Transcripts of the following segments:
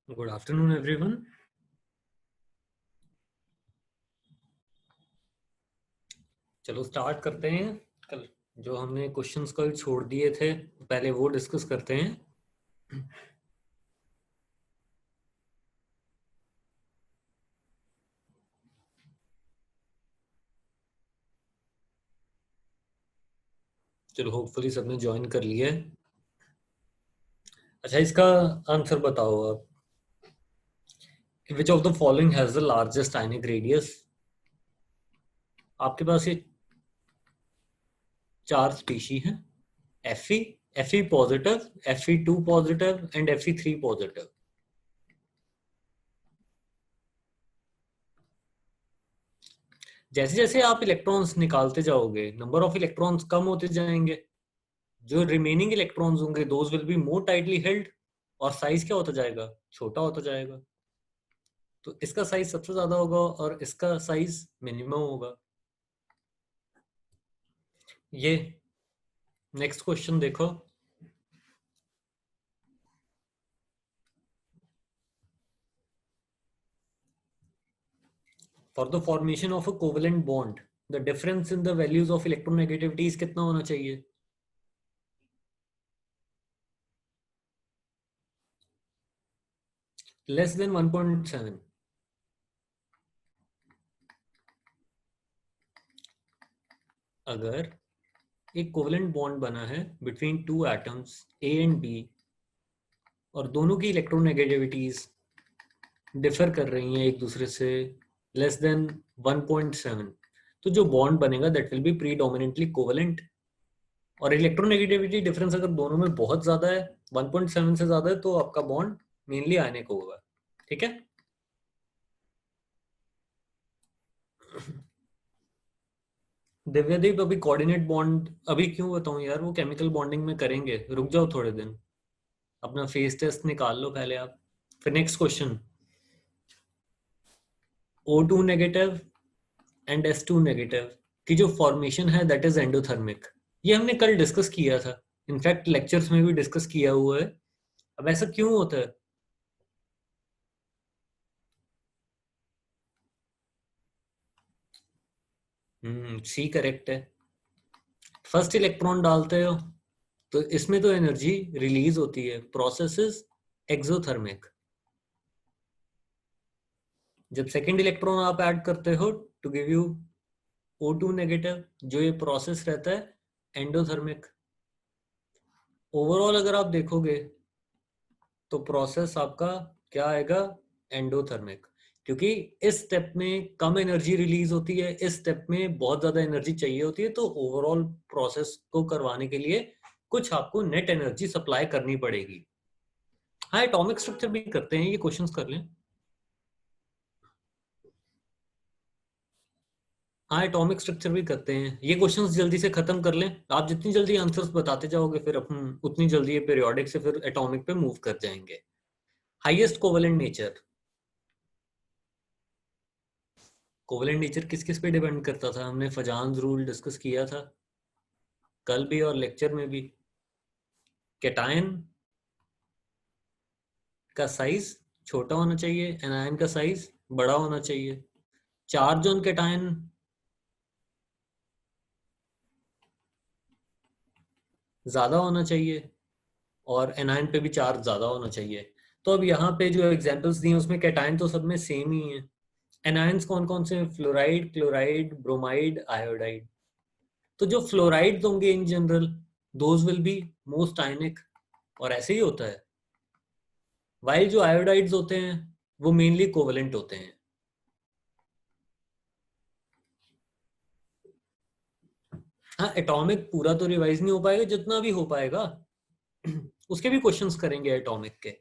Good afternoon everyone. चलो start करते हैं। कल जो हमने क्वेश्चंस कल छोड़ दिए थे पहले वो डिस्कस करते हैं। चलो होपफुली सबने ज्वाइन कर लिया है। अच्छा, इसका आंसर बताओ आप। विच of the following has the largest ionic radius? आपके पास ये चार स्पीशी हैं। Fe, Fe positive, Fe2 positive and Fe3 positive. जैसे जैसे आप इलेक्ट्रॉन्स निकालते जाओगे नंबर ऑफ इलेक्ट्रॉन्स कम होते जाएंगे। जो रिमेनिंग इलेक्ट्रॉन्स होंगे those will be more tightly held और साइज क्या होता जाएगा, छोटा होता जाएगा। तो इसका साइज सबसे ज्यादा होगा और इसका साइज मिनिमम होगा। ये नेक्स्ट क्वेश्चन देखो। For the formation of a covalent bond the difference in the values of electronegativities कितना होना चाहिए? Less than 1.7। अगर एक कोवेलेंट बॉन्ड बना है between two atoms A and B और दोनों की इलेक्ट्रोनेगेटिविटीज डिफर कर रही हैं एक दूसरे से लेस देन 1.7, तो जो बॉन्ड बनेगा that will be predominantly covalent. और इलेक्ट्रोनेगेटिविटी डिफरेंस अगर दोनों में बहुत ज्यादा है, 1.7 से ज्यादा है, तो आपका बॉन्ड मेनली आयनिक होगा। ठीक है। दिव्यदीप, अभी कोऑर्डिनेट बॉन्ड अभी क्यों बताऊं यार, वो केमिकल बॉन्डिंग में करेंगे, रुक जाओ थोड़े दिन। अपना फेस टेस्ट निकाल लो पहले आप। फिर next question. O2 negative and S2 negative की जो फॉर्मेशन है दैट इज एंडोथर्मिक। ये हमने कल डिस्कस किया था, इनफैक्ट लेक्चर्स में भी डिस्कस किया हुआ है। अब ऐसा क्यों होता है? सी करेक्ट है। फर्स्ट इलेक्ट्रॉन डालते हो तो इसमें तो एनर्जी रिलीज होती है, प्रोसेस इज एक्सोथर्मिक। जब सेकंड इलेक्ट्रॉन आप ऐड करते हो to give you O2 negative, जो ये प्रोसेस रहता है एंडोथर्मिक। ओवरऑल अगर आप देखोगे तो प्रोसेस आपका क्या आएगा, एंडोथर्मिक। क्योंकि इस स्टेप में कम एनर्जी रिलीज होती है, इस स्टेप में बहुत ज्यादा एनर्जी चाहिए होती है, तो ओवरऑल प्रोसेस को करवाने के लिए कुछ आपको नेट एनर्जी सप्लाई करनी पड़ेगी। हाँ, एटॉमिक स्ट्रक्चर भी करते हैं, ये क्वेश्चंस कर लें। हाँ, एटॉमिक स्ट्रक्चर भी करते हैं, ये क्वेश्चंस जल्दी से खत्म कर लें। आप जितनी जल्दी आंसर्स बताते जाओगे फिर अपन उतनी जल्दी ये पीरियोडिक से फिर एटॉमिक पे मूव कर जाएंगे। Highest covalent nature. Covalent nature किस किस पे डिपेंड करता था? हमने फजान्स रूल डिस्कस किया था कल भी और लेक्चर में भी। कैटायन का साइज छोटा होना चाहिए, एनायन का साइज बड़ा होना चाहिए। चार्ज ऑन कैटायन ज्यादा होना चाहिए और एनायन पे भी चार्ज ज्यादा होना चाहिए। तो अब यहाँ पे जो एग्जांपल्स दिए उसमें कैटायन तो सब में सेम ही है। एनायंस कौन कौन से हैं? Fluoride, chloride, bromide, iodide. तो जो फ्लोराइड्स होंगे in general those will be most ionic, और ऐसे ही होता है। वाइल जो आयोडाइड्स होते हैं वो मेनली कोवेलेंट होते हैं। हाँ, एटॉमिक पूरा तो रिवाइज नहीं हो पाएगा, जितना भी हो पाएगा उसके भी क्वेश्चंस करेंगे एटॉमिक के।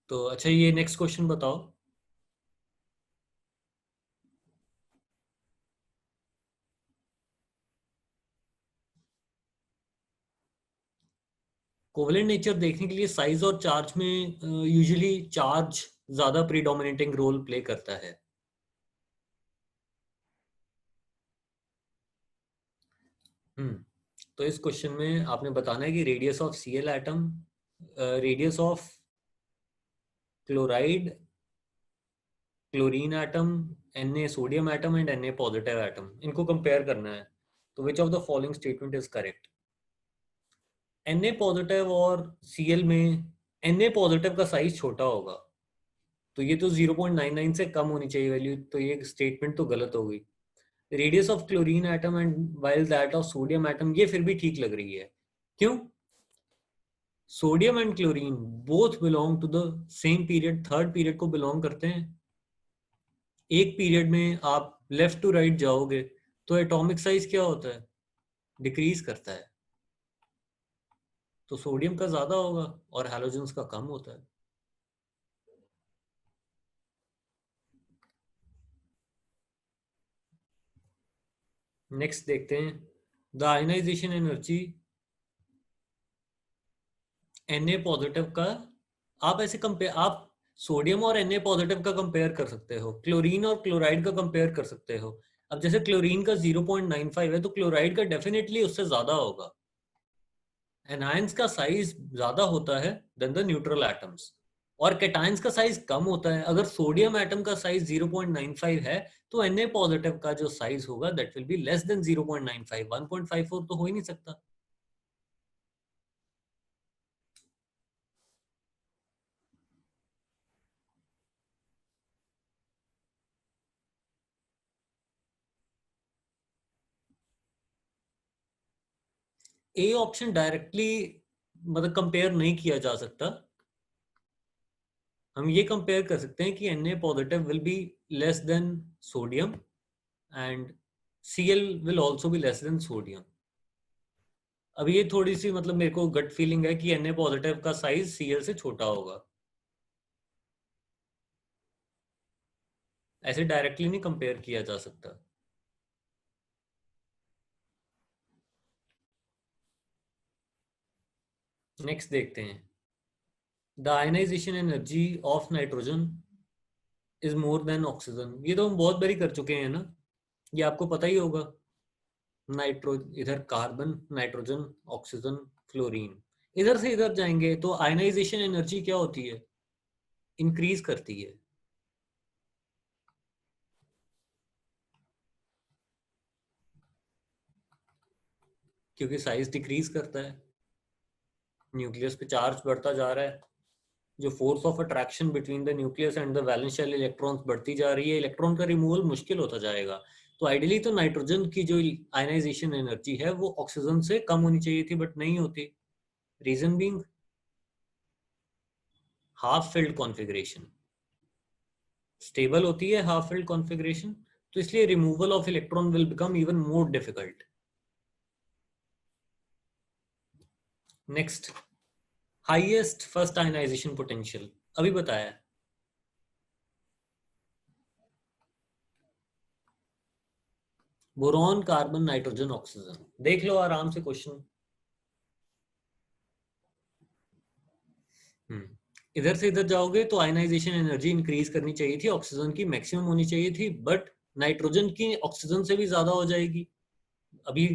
तो अच्छा, ये नेक्स्ट क्वेश्चन बताओ। कोवेलेंट नेचर देखने के लिए साइज और चार्ज में यूजुअली चार्ज ज्यादा प्रीडोमिनेटिंग रोल प्ले करता है। हम्म तो इस क्वेश्चन में आपने बताना है कि radius of Cl atom, radius of chloride, chlorine atom, Na sodium atom and Na positive atom, इनको कंपेयर करना है। तो विच of the following statement is correct? Na positive और Cl में Na पॉजिटिव का साइज छोटा होगा, तो ये तो 0.99 से कम होनी चाहिए वैल्यू, तो ये स्टेटमेंट तो गलत हो गई। Radius of chlorine atom and while that of sodium atom, ये फिर भी ठीक लग रही है। क्यों? Sodium and chlorine both belong to the same period, third period को बिलोंग करते हैं। एक पीरियड में आप लेफ्ट टू राइट जाओगे तो एटॉमिक साइज क्या होता है? डिक्रीज करता है। तो सोडियम का ज्यादा होगा और हैलोजेंस का कम होता है। नेक्स्ट देखते हैं, the ionization energy Na positive का, आप ऐसे कंपेयर, आप सोडियम और Na पॉजिटिव का कंपेयर कर सकते हो, क्लोरीन और क्लोराइड का कंपेयर कर सकते हो। अब जैसे क्लोरीन का 0.95 है तो क्लोराइड का डेफिनेटली उससे ज्यादा होगा। एनायंस का साइज ज्यादा होता है देन द न्यूट्रल एटम्स, और कैटायंस का साइज कम होता है। अगर सोडियम एटम का साइज 0.95 है तो Na पॉजिटिव का जो साइज होगा that will be less than 0.95, 1.54 तो हो ही नहीं सकता। ए ऑप्शन डायरेक्टली मतलब कंपेयर नहीं किया जा सकता। हम ये कंपेयर कर सकते हैं कि Na positive will be less than sodium and Cl will also be less than sodium. अब ये थोड़ी सी मतलब मेरे को गट फीलिंग है कि Na पॉजिटिव का साइज Cl से छोटा होगा। ऐसे डायरेक्टली नहीं कंपेयर किया जा सकता। नेक्स्ट देखते हैं, the ionization energy of nitrogen is more than oxygen. ये तो हम बहुत बारी कर चुके हैं ना, ये आपको पता ही होगा। नाइट्रो, इधर कार्बन, नाइट्रोजन, ऑक्सीजन, फ्लोरीन, इधर से इधर जाएंगे तो आयनाइजेशन एनर्जी क्या होती है? इंक्रीज करती है, क्योंकि साइज डिक्रीज करता है, न्यूक्लियस पे चार्ज बढ़ता जा रहा है, जो force of attraction between the nucleus and the valence shell electrons बढ़ती जा रही है, इलेक्ट्रॉन का रिमूवल मुश्किल होता जाएगा। तो आइडियली तो नाइट्रोजन की जो आयनाइजेशन एनर्जी है वो ऑक्सीजन से कम होनी चाहिए थी, बट नहीं होती। Reason being half filled configuration, stable होती है हाफ फिल्ड कॉन्फ़िगरेशन, तो इसलिए removal of electron will become even more difficult. Next, highest first ionization potential अभी बताया, बोरॉन, कार्बन, नाइट्रोजन, ऑक्सीजन। देख लो आराम से क्वेश्चन। इधर से इधर जाओगे तो आयनाइजेशन एनर्जी इंक्रीज करनी चाहिए थी, ऑक्सीजन की मैक्सिमम होनी चाहिए थी, बट नाइट्रोजन की ऑक्सीजन से भी ज्यादा हो जाएगी। अभी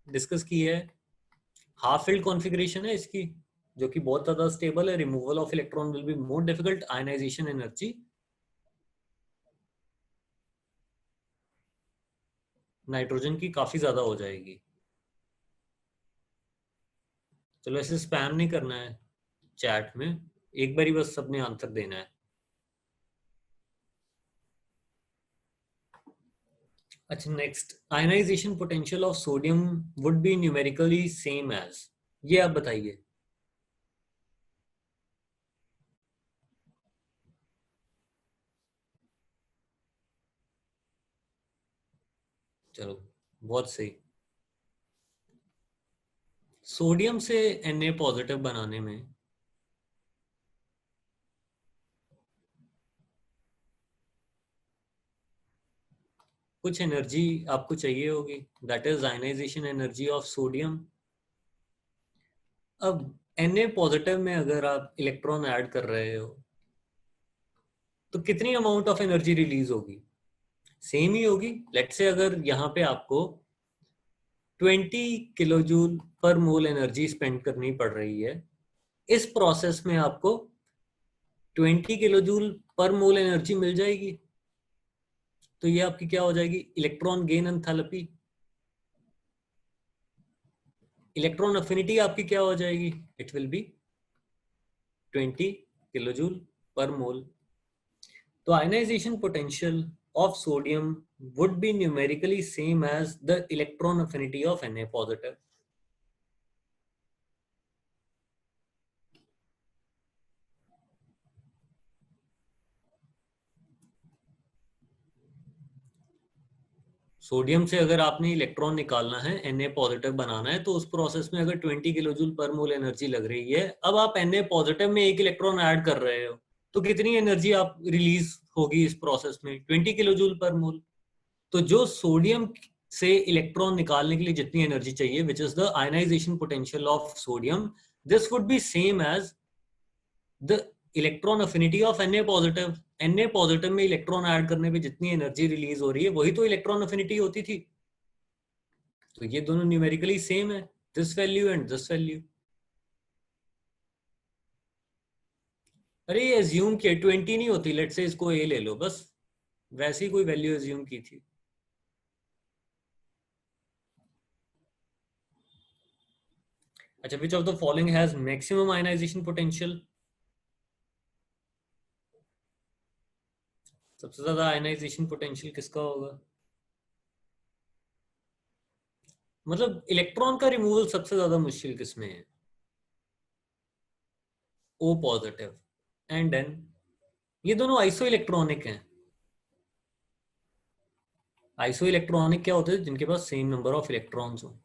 डिस्कस की है, हाफ फिल्ड कॉन्फ़िगरेशन है इसकी, जो कि बहुत ज्यादा स्टेबल है, removal of electron will be more difficult, ionization energy nitrogen की काफी ज्यादा हो जाएगी। चलो ऐसे स्पैम नहीं करना है चैट में, एक बारी बस सबने आंसर देना है। अच्छा next, ionization potential of sodium would be numerically same as, ये आप बताइए। चलो बहुत सही। सोडियम से Na पॉजिटिव बनाने में कुछ एनर्जी आपको चाहिए होगी, that is ionization energy of sodium. अब Na पॉजिटिव में अगर आप इलेक्ट्रॉन ऐड कर रहे हो तो कितनी अमाउंट ऑफ एनर्जी रिलीज होगी? सेम ही होगी। लेट से अगर यहाँ पे आपको 20 किलो जूल पर मोल एनर्जी स्पेंड करनी पड़ रही है, इस प्रोसेस में आपको 20 किलो जूल पर मोल एनर्जी मिल जाएगी। तो ये आपकी क्या हो जाएगी, electron gain enthalpy. Electron affinity आपकी क्या हो जाएगी, it will be 20 kilo joule per mole. तो ionization potential of sodium would be numerically same as the electron affinity of Na positive. Sodium से अगर आपने इलेक्ट्रॉन निकालना है, Na पॉजिटिव बनाना है, तो उस प्रोसेस में अगर 20 किलो जूल पर मोल एनर्जी लग रही है, अब आप Na पॉजिटिव में एक इलेक्ट्रॉन ऐड कर रहे हो, तो कितनी एनर्जी आप रिलीज होगी इस प्रोसेस में, 20 किलो जूल पर मोल। तो जो सोडियम से इलेक्ट्रॉन निकालने के लिए जितनी एनर्जी चाहिए, which is the ionization potential of sodium, this would be same as the electron affinity of Na positive. Na positive में इलेक्ट्रॉन ऐड करने पे जितनी एनर्जी रिलीज हो रही है, वही तो इलेक्ट्रॉन अफिनिटी होती थी। तो ये दोनों न्यूमेरिकली सेम है, this value and this value. अरे ये एज्यूम किया 20 नहीं होती, लेट से इसको ए ले लो, बस वैसी कोई वैल्यू एज्यूम की थी। अच्छा, which of the following has maximum ionization potential. सबसे ज्यादा आयनाइजेशन पोटेंशियल किसका होगा, मतलब इलेक्ट्रॉन का रिमूवल सबसे ज्यादा मुश्किल किसमें है, ओ पॉजिटिव एंड एन। ये दोनों आइसो इलेक्ट्रॉनिक हैं। आइसो इलेक्ट्रॉनिक क्या होते हैं, जिनके पास सेम नंबर ऑफ इलेक्ट्रॉन्स हो।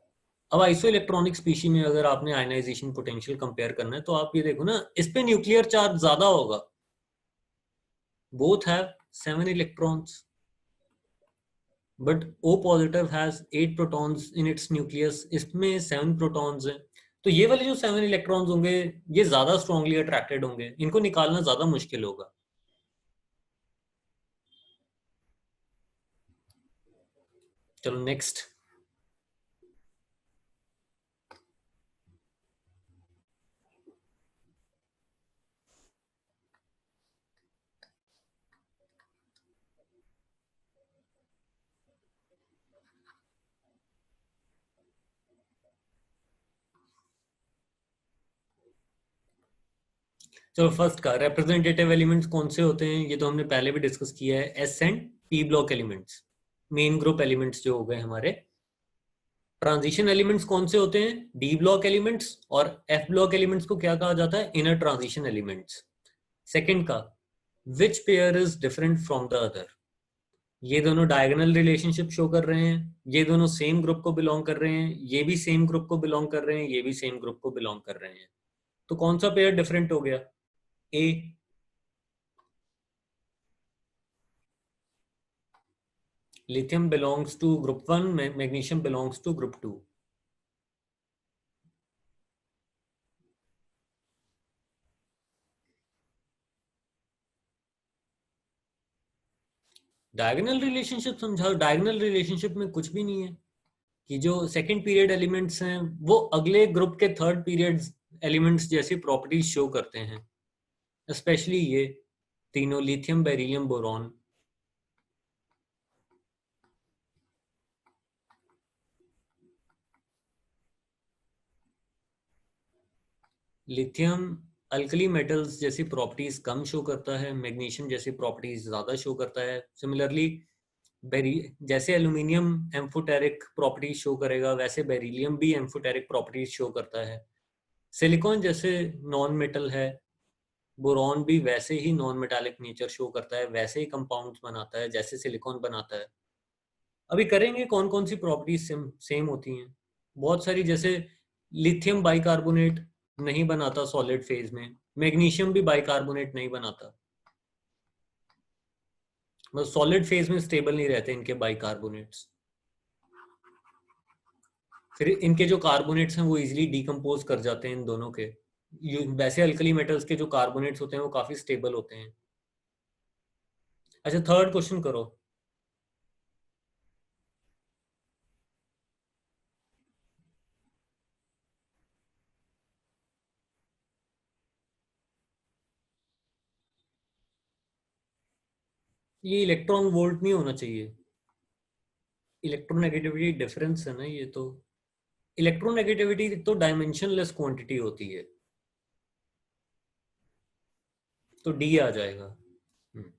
अब आइसो इलेक्ट्रॉनिक स्पीशी में अगर आपने आयनाइजेशन पोटेंशियल कंपेयर करना है, तो आप ये देखो ना, इस पे न्यूक्लियर चार्ज ज्यादा होगा, both have 7 electrons, but O positive has 8 protons in its nucleus, इसमें 7 प्रोटॉन्स हैं। तो ये वाले जो 7 इलेक्ट्रॉन्स होंगे, ये ज्यादा स्ट्रांगली अट्रैक्टेड होंगे, इनको निकालना ज्यादा मुश्किल होगा। चलो नेक्स्ट। चलो फर्स्ट का, रिप्रेजेंटेटिव एलिमेंट्स कौन से होते हैं, ये तो हमने पहले भी डिस्कस किया है, S and P block elements, main group elements जो हो गए हमारे। ट्रांजिशन एलिमेंट्स कौन से होते हैं, डी ब्लॉक एलिमेंट्स, और एफ ब्लॉक एलिमेंट्स को क्या कहा जाता है, इनर ट्रांजिशन एलिमेंट्स। सेकंड का, which pair is different from the other, ये दोनों डायगोनल रिलेशनशिप शो कर रहे हैं, ये दोनों सेम ग्रुप को बिलोंग कर रहे हैं, ये भी सेम ग्रुप को बिलोंग कर रहे हैं, ये भी सेम ग्रुप को बिलोंग कर रहे हैं। तो कौन सा पेयर डिफरेंट हो गया, ए। lithium belongs to group 1, magnesium belongs to group 2। Diagonal relationship समझाओ, डायगोनल रिलेशनशिप में कुछ भी नहीं है, कि जो सेकंड पीरियड एलिमेंट्स हैं वो अगले ग्रुप के थर्ड पीरियड एलिमेंट्स जैसी प्रॉपर्टीज शो करते हैं, स्पेशली ये तीनों, lithium, beryllium, boron. Lithium alkali metals जैसी प्रॉपर्टीज कम शो करता है, मैग्नीशियम जैसी प्रॉपर्टीज ज्यादा शो करता है। सिमिलरली बेरी, जैसे एल्यूमिनियम एम्फोटेरिक प्रॉपर्टीज शो करेगा, वैसे बेरिलियम भी एम्फोटेरिक प्रॉपर्टीज शो करता है। सिलिकॉन जैसे नॉन मेटल है, बोरॉन भी वैसे ही नॉन मेटालिक नेचर शो करता है, वैसे ही कंपाउंड्स बनाता है जैसे सिलिकॉन बनाता है। अभी करेंगे कौन कौन सी प्रॉपर्टीज सेम होती हैं, बहुत सारी, जैसे लिथियम बाइकार्बोनेट नहीं बनाता सॉलिड फेज में, मैग्नीशियम भी बाइकार्बोनेट नहीं बनाता, मतलब सॉलिड फेज में स्टेबल नहीं रहते इनके बाइकार्बोनेट्स। फिर इनके जो कार्बोनेट्स हैं वो इजीली डिकम्पोज कर जाते हैं इन दोनों के। वैसे अल्कली मेटल्स के जो कार्बोनेट्स होते हैं वो काफी स्टेबल होते हैं। अच्छा, थर्ड क्वेश्चन करो। ये इलेक्ट्रॉन वोल्ट नहीं होना चाहिए, इलेक्ट्रोनेगेटिविटी डिफरेंस है ना ये तो। इलेक्ट्रोनेगेटिविटी तो डायमेंशनलेस क्वांटिटी होती है, तो डी आ जाएगा। हम्म।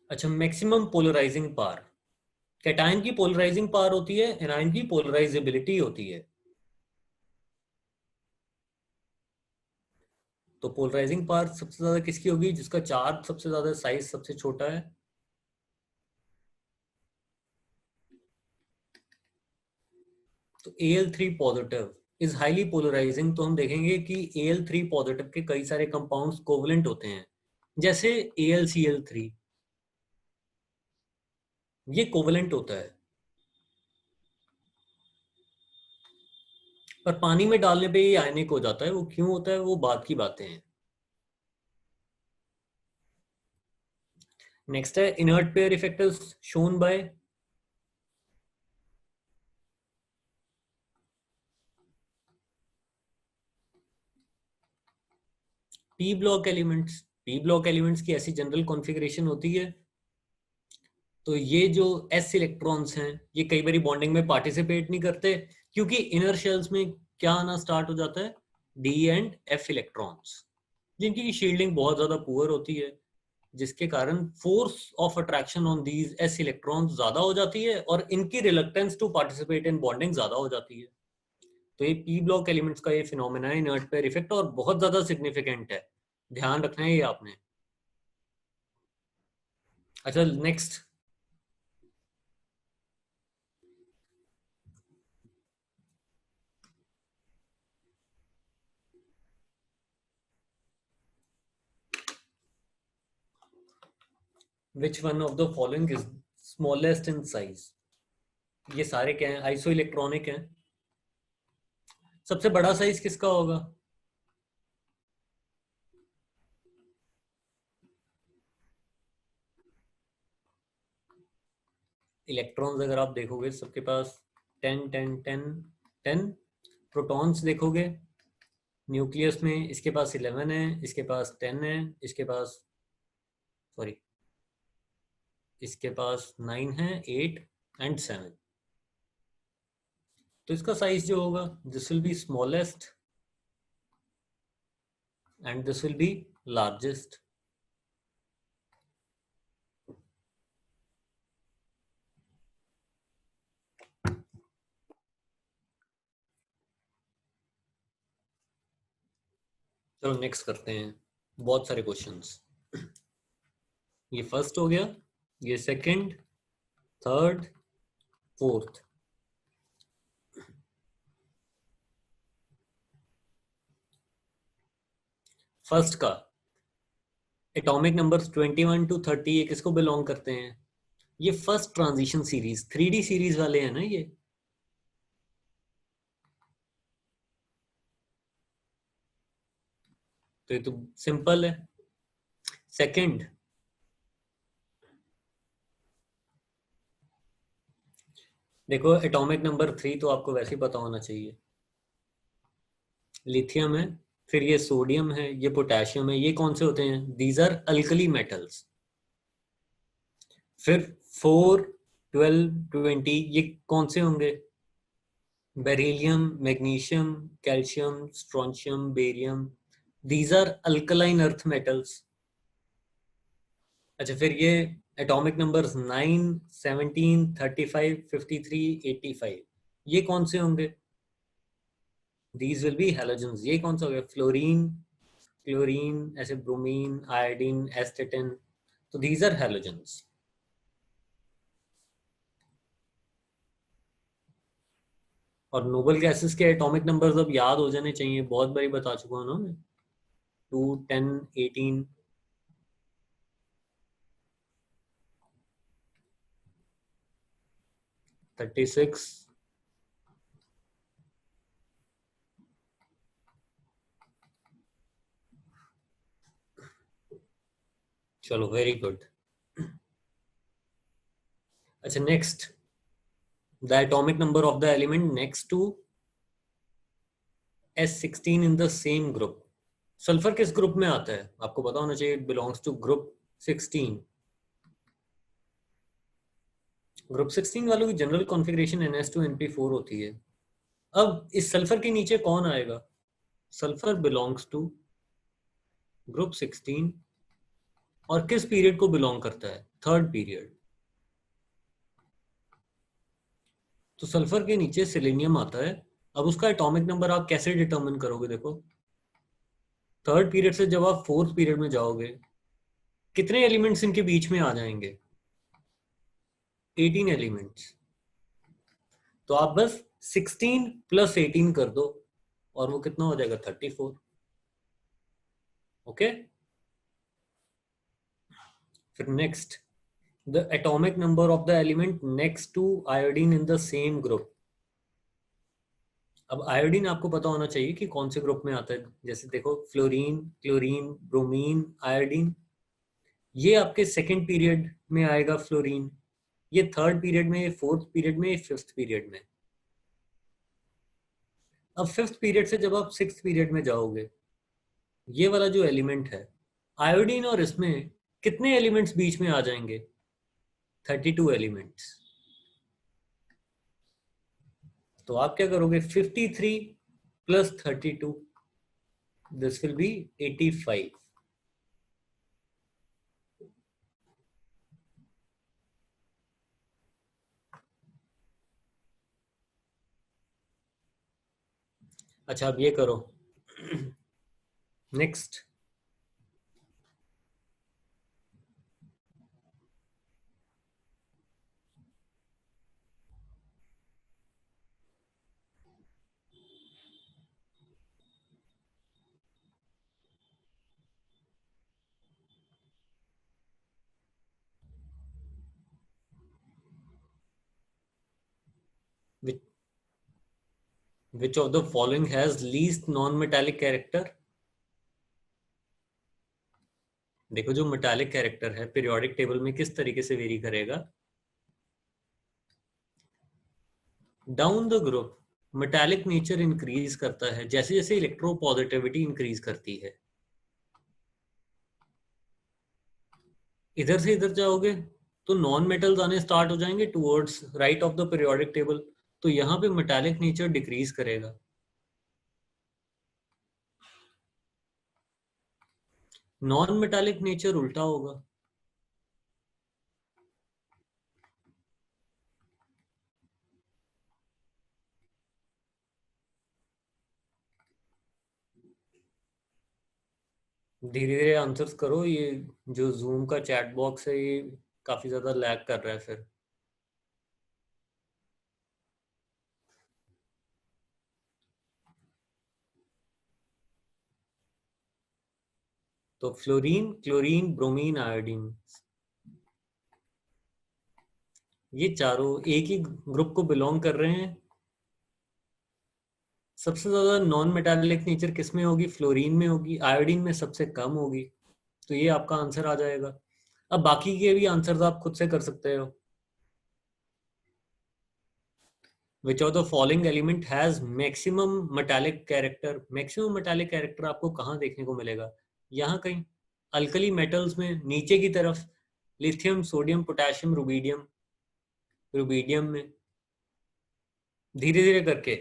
अच्छा, मैक्सिमम पोलराइजिंग पावर, कैटायन की पोलराइजिंग पावर होती है, एनायन की पोलराइजेबिलिटी होती है। तो पोलराइजिंग पावर सबसे ज्यादा किसकी होगी, जिसका चार्ज सबसे ज्यादा, साइज सबसे छोटा है। तो Al3 positive is highly polarising, तो हम देखेंगे कि Al3 पॉजिटिव के कई सारे कंपाउंड्स कोवलेंट होते हैं, जैसे AlCl3, ये कोवलेंट होता है। पर पानी में डालने पे ये आयनिक हो जाता है, वो क्यों होता है वो बाद की बातें हैं। नेक्स्ट है inert pair effect is shown by P block elements. P block elements की ऐसी जनरल कॉन्फ़िगरेशन होती है, तो ये जो एस इलेक्ट्रॉन्स हैं ये कई बार बॉन्डिंग में पार्टिसिपेट नहीं करते, क्योंकि इनर शेल्स में क्या आना स्टार्ट हो जाता है, डी एंड एफ इलेक्ट्रॉन्स, जिनकी शील्डिंग बहुत ज्यादा पुअर होती है, जिसके कारण force of attraction on these s electrons ज्यादा हो जाती है और इनकी reluctance to participate in bonding ज्यादा हो जाती है। तो ये पी ब्लॉक एलिमेंट्स का ये फिनोमेना है, इनर्ट पेयर इफेक्ट, और बहुत ज्यादा सिग्निफिकेंट है, ध्यान रखना है ये आपने। अच्छा, next, which one of the following is smallest in size. ये सारे क्या हैं, आइसो इलेक्ट्रॉनिक हैं। सबसे बड़ा साइज किसका होगा, इलेक्ट्रॉन्स अगर आप देखोगे सबके पास 10 10 10 10। प्रोटॉन्स देखोगे न्यूक्लियस में, इसके पास 11 है, इसके पास 10 है, इसके पास, सॉरी, इसके पास 9 है, 8 एंड 7। तो इसका साइज जो होगा, this will B smallest and this will B largest. चलो नेक्स्ट करते हैं, बहुत सारे क्वेश्चंस। ये फर्स्ट हो गया, ये सेकंड, थर्ड, फोर्थ। फर्स्ट का एटॉमिक नंबर्स 21 टू 30 ये किसको बिलोंग करते हैं, ये first transition series 3D series वाले हैं ना ये। तो ये तो सिंपल है। सेकंड, देखो एटॉमिक नंबर 3 तो आपको वैसे ही पता होना चाहिए, लिथियम है, फिर ये सोडियम है, ये पोटेशियम है, ये कौन से होते हैं, दीज आर अल्कली मेटल्स। फिर 4 12 20 ये कौन से होंगे, beryllium, magnesium, calcium, strontium, barium, these are alkaline earth metals. अच्छा, फिर ये एटॉमिक नंबर्स 9 17 35 53 85 ये कौन से होंगे, दीज विल बी हैलोजेंस। ये कौन सा हो गया, फ्लोरीन, क्लोरीन, ऐसे ब्रोमीन, आयोडीन, एस्टेटिन, तो दीज आर हैलोजेंस। और नोबल गैसेस के एटॉमिक नंबर्स अब याद हो जाने चाहिए, बहुत बारी बता चुका हूँ ना मैं, 2 10 18 36। चलो वेरी गुड। अच्छा next, the atomic number of the element next to S16 in the same group, sulphur किस ग्रुप में आता है आपको पता होना चाहिए, it belongs to group 16। Group 16 वालों की जनरल कॉन्फ़िगरेशन NH2NP4 होती है। अब इस सल्फर के नीचे कौन आएगा? सल्फर बिलोंग्स टू ग्रुप 16 और किस पीरियड को बिलोंग करता है? Third period. तो सल्फर के नीचे सेलेनियम आता है। अब उसका एटॉमिक नंबर आप कैसे डिटरमिन करोगे? देखो, थर्ड पीरियड से जब आप फोर्थ पीरियड में जाओगे, कितने एलिमेंट्स इनके बीच में आ जाएंगे? 18 एलिमेंट्स। तो आप बस 16 प्लस 18 कर दो और वो कितना हो जाएगा? 34। ओके। फिर next, the atomic number of the element next to iodine in the same group. अब आयोडीन आपको पता होना चाहिए कि कौन से ग्रुप में आता है। जैसे देखो, फ्लोरीन, क्लोरीन, ब्रोमीन, आयोडीन, ये आपके सेकेंड पीरियड में आएगा फ्लोरीन, ये थर्ड पीरियड में, ये फोर्थ पीरियड में, ये फिफ्थ पीरियड में। अब फिफ्थ पीरियड से जब आप सिक्स्थ पीरियड में जाओगे, ये वाला जो एलिमेंट है आयोडीन, और इसमें कितने एलिमेंट्स बीच में आ जाएंगे? 32 एलिमेंट्स। तो आप क्या करोगे? 53 प्लस 32, दिस विल बी 85। अच्छा, अब ये करो next, which of the following has least non-metallic character? देखो, जो मेटालिक कैरेक्टर है पीरियोडिक टेबल में किस तरीके से वेरी करेगा? Down the group metallic nature increase करता है जैसे जैसे इलेक्ट्रोपॉजिटिविटी इंक्रीज करती है। इधर से इधर जाओगे तो नॉन मेटल्स आने स्टार्ट हो जाएंगे towards right of the periodic table, तो यहाँ पे मेटालिक नेचर डिक्रीज करेगा। नॉन मेटालिक नेचर उल्टा होगा। धीरे धीरे आंसर्स करो, ये जो जूम का चैट बॉक्स है ये काफी ज्यादा लैग कर रहा है फिर। तो फ्लोरीन, क्लोरीन, ब्रोमीन, आयोडीन, ये चारों एक ही ग्रुप को बिलोंग कर रहे हैं। सबसे ज्यादा नॉन मेटालिक नेचर किस में होगी? फ्लोरीन में होगी। आयोडीन में सबसे कम होगी। तो ये आपका आंसर आ जाएगा। अब बाकी के भी आंसर्स आप खुद से कर सकते हो। विच of the following element has maximum metallic character? Maximum metallic character आपको कहाँ देखने को मिलेगा? यहाँ कहीं अल्कली मेटल्स में नीचे की तरफ, lithium, sodium, potassium, rubidium, rubidium में। धीरे धीरे करके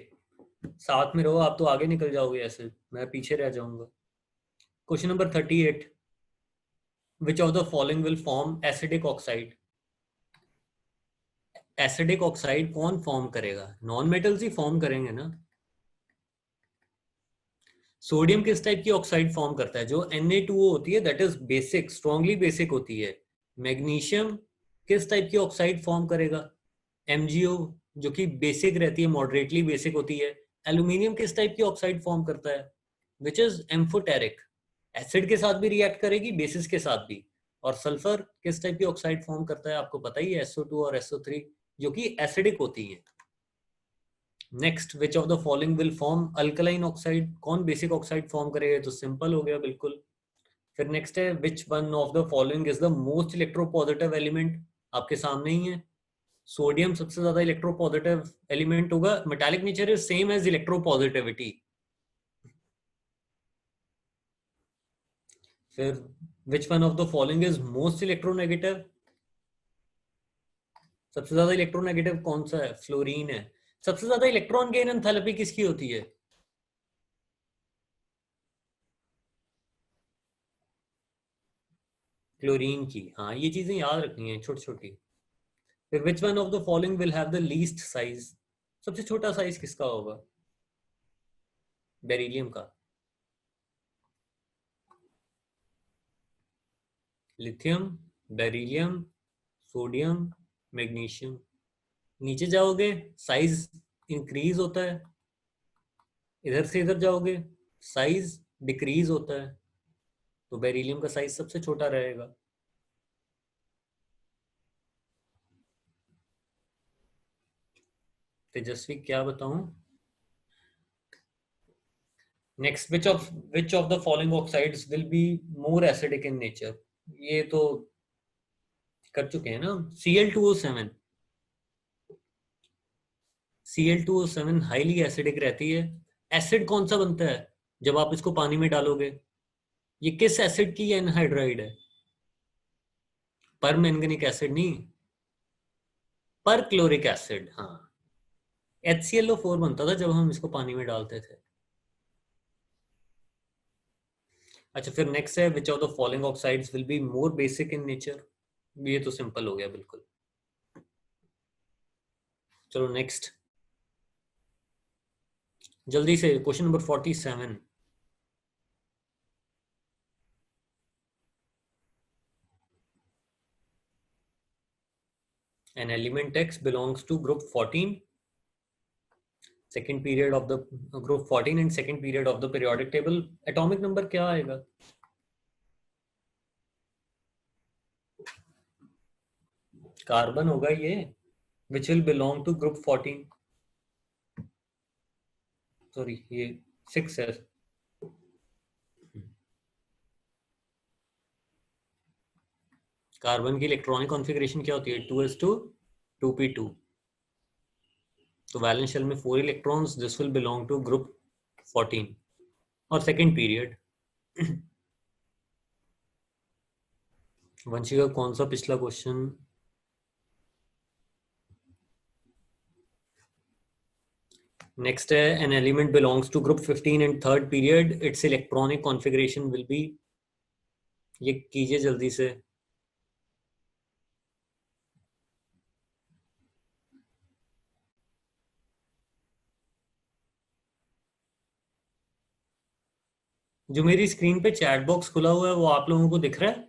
साथ में रहो, आप तो आगे निकल जाओगे, ऐसे मैं पीछे रह जाऊंगा। Question number 38, which of the following will form acidic oxide? Acidic oxide कौन फॉर्म करेगा? नॉन मेटल्स ही फॉर्म करेंगे ना। सोडियम किस टाइप की ऑक्साइड फॉर्म करता है? जो Na2O होती है, that is basic, strongly basic होती है। मैग्नीशियम किस टाइप की ऑक्साइड फॉर्म करेगा? MgO, जो कि बेसिक रहती है, मॉडरेटली बेसिक होती है। एल्यूमिनियम किस टाइप की ऑक्साइड फॉर्म करता है? विच इज एम्फोटेरिक, एसिड के साथ भी रिएक्ट करेगी, बेसिस के साथ भी। और सल्फर किस टाइप की ऑक्साइड फॉर्म करता है? आपको पता ही है, SO2 और SO3, जो कि एसिडिक होती है। Next, which of the following will form alkaline oxide? कौन बेसिक ऑक्साइड फॉर्म करेगा? तो सिंपल हो गया बिल्कुल। फिर नेक्स्ट है, which one of the following is the most electropositive element? आपके सामने ही है, सोडियम सबसे ज्यादा इलेक्ट्रोपॉजिटिव एलिमेंट होगा। Metallic nature is same as electropositivity. फिर which one of the following is most electronegative, सबसे ज्यादा इलेक्ट्रोनेगेटिव कौन सा है? फ्लोरीन है। सबसे ज्यादा इलेक्ट्रॉन गेन एंथैल्पी किसकी होती है? क्लोरीन की। हाँ, ये चीजें याद रखनी है छोटी छोटी। फिर which one of the following will have the least size, सबसे छोटा साइज किसका होगा? बेरिलियम का। Lithium, beryllium, sodium, magnesium. नीचे जाओगे साइज इंक्रीज होता है, इधर से इधर जाओगे साइज डिक्रीज होता है, तो बेरिलियम का साइज सबसे छोटा रहेगा। तेजस्वी क्या बताऊं? Next, which of the following oxides will be more acidic in nature? ये तो कर चुके हैं ना। Cl2O7, Cl2O7 हाईली एसिडिक रहती है। एसिड कौन सा बनता है जब आप इसको पानी में डालोगे? ये किस एसिड की एनहाइड्राइड है? पर मैंगनिक एसिड नहीं, पर क्लोरिक एसिड। हाँ, HClO4 बनता था जब हम इसको पानी में डालते थे। अच्छा, फिर नेक्स्ट है विच of the following oxides will be more basic in nature? ये तो सिंपल हो गया बिल्कुल। चलो नेक्स्ट, जल्दी से question number 47। An element X belongs to group 14, second period of the group 14 and second period of the periodic table. Atomic number क्या आएगा? कार्बन होगा ये, which will belong to group 14, sorry ये 6 है। कार्बन की electronic configuration क्या होती है? 2s2 2p2। तो वैलेंस शेल में 4 electrons, this will belong to group 14 और सेकेंड पीरियड। वंशिका कौन सा पिछला क्वेश्चन? नेक्स्ट है an element belongs to group 15 and third period, its electronic configuration will be, ये कीजिए जल्दी से। जो मेरी स्क्रीन पे चैट बॉक्स खुला हुआ है वो आप लोगों को दिख रहा है?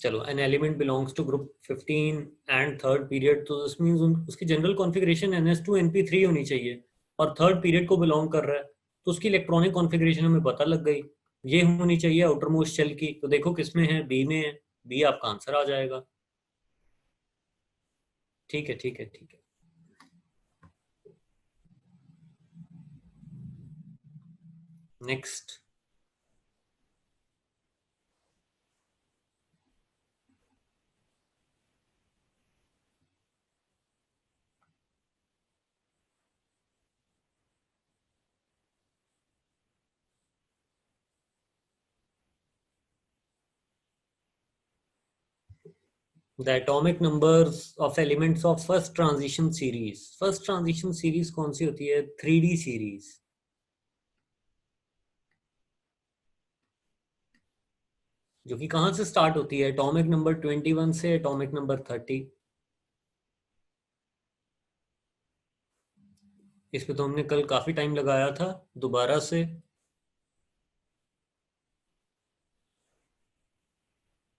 चलो, an element belongs to group 15 and third period, तो दिस मींस उसकी जनरल कॉन्फ़िगरेशन NS2 NP3 होनी चाहिए, और थर्ड पीरियड को बिलोंग कर रहा है, तो उसकी इलेक्ट्रॉनिक कॉन्फ़िगरेशन हमें पता लग गई। ये होनी चाहिए आउटर मोस्ट शेल की, तो देखो किसमें है? बी में है। बी आपका आंसर आ जाएगा। ठीक है ठीक है ठीक है। Next, the atomic numbers of elements of first transition series. First transition series कौन सी होती है? 3D सीरीज, जो कि कहां से स्टार्ट होती है? एटॉमिक नंबर 21 से एटॉमिक नंबर 30। इस पे तो हमने कल काफी टाइम लगाया था। दोबारा से,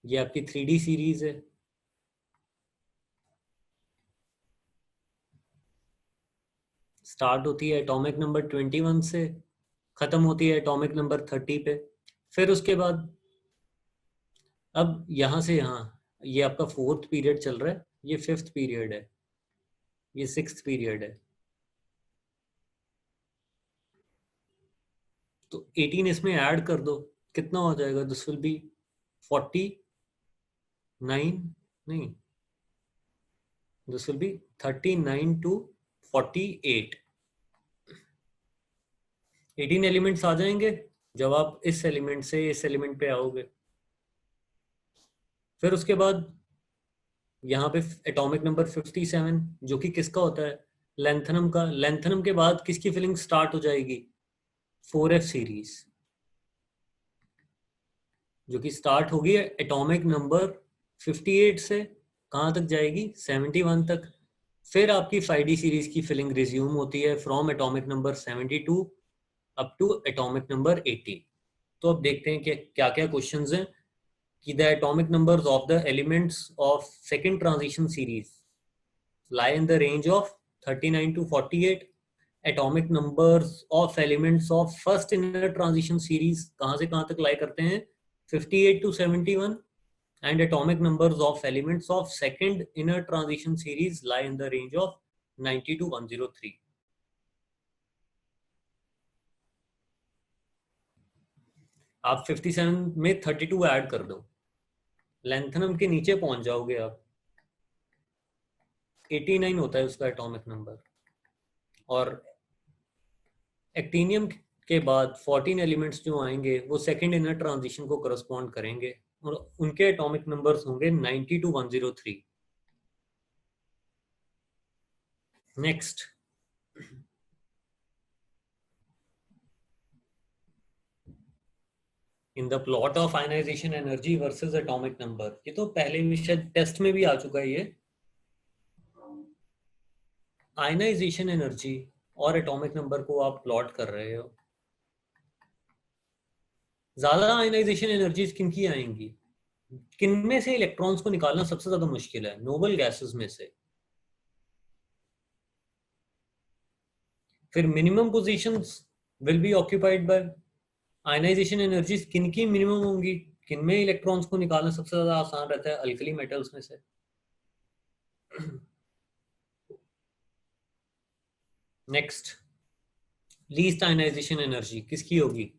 ये आपकी 3D सीरीज है। स्टार्ट होती है एटॉमिक नंबर 21 से, खत्म होती है एटॉमिक नंबर 30 पे। फिर उसके बाद, अब यहां से यहाँ, ये आपका फोर्थ पीरियड चल रहा है, ये फिफ्थ पीरियड है। ये 6th पीरियड है। तो 18 इसमें ऐड कर दो, कितना हो जाएगा? दिस विल बी 49, नहीं, this will be 39 to 48। 18 elements आ जाएंगे जब आप इस एलिमेंट से इस एलिमेंट पे आओगे। फिर उसके बाद यहाँ पे एटॉमिक नंबर 57, जो कि किसका होता है? लेंथनम का। लेंथनम के बाद किसकी फिलिंग स्टार्ट हो जाएगी? 4f सीरीज, जो कि स्टार्ट होगी एटॉमिक नंबर 58 से, कहाँ तक जाएगी? 71 तक। फिर आपकी 5d सीरीज की फिलिंग रिज्यूम होती है from atomic number 72 up to atomic number 80। तो अब देखते हैं कि क्या क्या क्वेश्चंस हैं। कि the atomic numbers of the elements of second transition series lie in the range of 39 to 48। atomic numbers of elements of first inner transition series कहाँ से कहाँ तक lie करते हैं? 58 to 71। and atomic numbers of elements of second inner transition series lie in the range of 90 to 103। आप 57 में 32 add कर दो, लेंथनम के नीचे पहुंच जाओगे आप। 89 होता है उसका एटॉमिक नंबर। और एक्टिनियम के बाद 14 एलिमेंट्स जो आएंगे वो सेकंड इनर ट्रांजिशन को करस्पॉन्ड करेंगे, और उनके एटॉमिक नंबर्स होंगे 90 to 103। Next, in the plot of ionization energy versus atomic number, ये तो पहले भी शायद टेस्ट में भी आ चुका है ये। आयनाइजेशन एनर्जी और एटॉमिक नंबर को आप प्लॉट कर रहे हो। ज्यादा आयनाइजेशन एनर्जीज किन की आएंगी? किन में से इलेक्ट्रॉन्स को निकालना सबसे ज्यादा मुश्किल है? नोबल गैसेस में से। फिर minimum positions will be occupied by ionization energies किन की मिनिमम होंगी? किन में इलेक्ट्रॉन्स को निकालना सबसे ज्यादा आसान रहता है? अल्कली मेटल्स में से। नेक्स्ट, लीस्ट आयनाइजेशन एनर्जी किसकी होगी?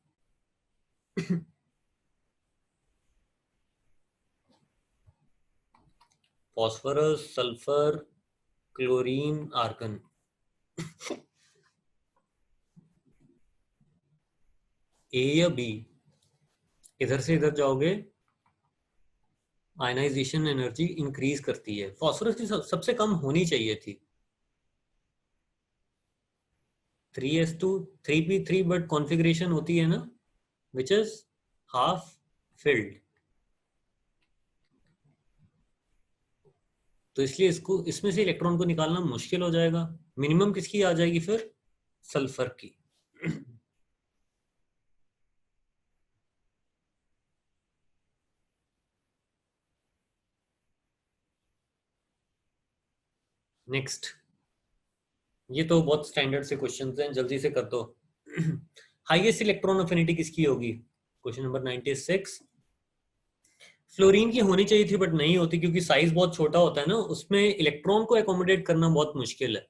Phosphorus, sulphur, chlorine, argon. A या बी? इधर से इधर जाओगे, आयनाइजेशन एनर्जी इंक्रीज करती है। फॉस्फोरस की सबसे कम होनी चाहिए थी 3s2 3p3, बट कॉन्फ़िगरेशन होती है ना विच इज हाफ फिल्ड, तो इसलिए इसको इसमें से इलेक्ट्रॉन को निकालना मुश्किल हो जाएगा। मिनिमम किसकी आ जाएगी फिर? सल्फर की। नेक्स्ट, ये तो बहुत स्टैंडर्ड से क्वेश्चंस हैं, जल्दी से कर दो। हाईएस्ट इलेक्ट्रॉन अफिनिटी किसकी होगी? Question number 96। फ्लोरीन की होनी चाहिए थी बट नहीं होती, क्योंकि साइज बहुत छोटा होता है ना, उसमें इलेक्ट्रॉन को एकोमोडेट करना बहुत मुश्किल है।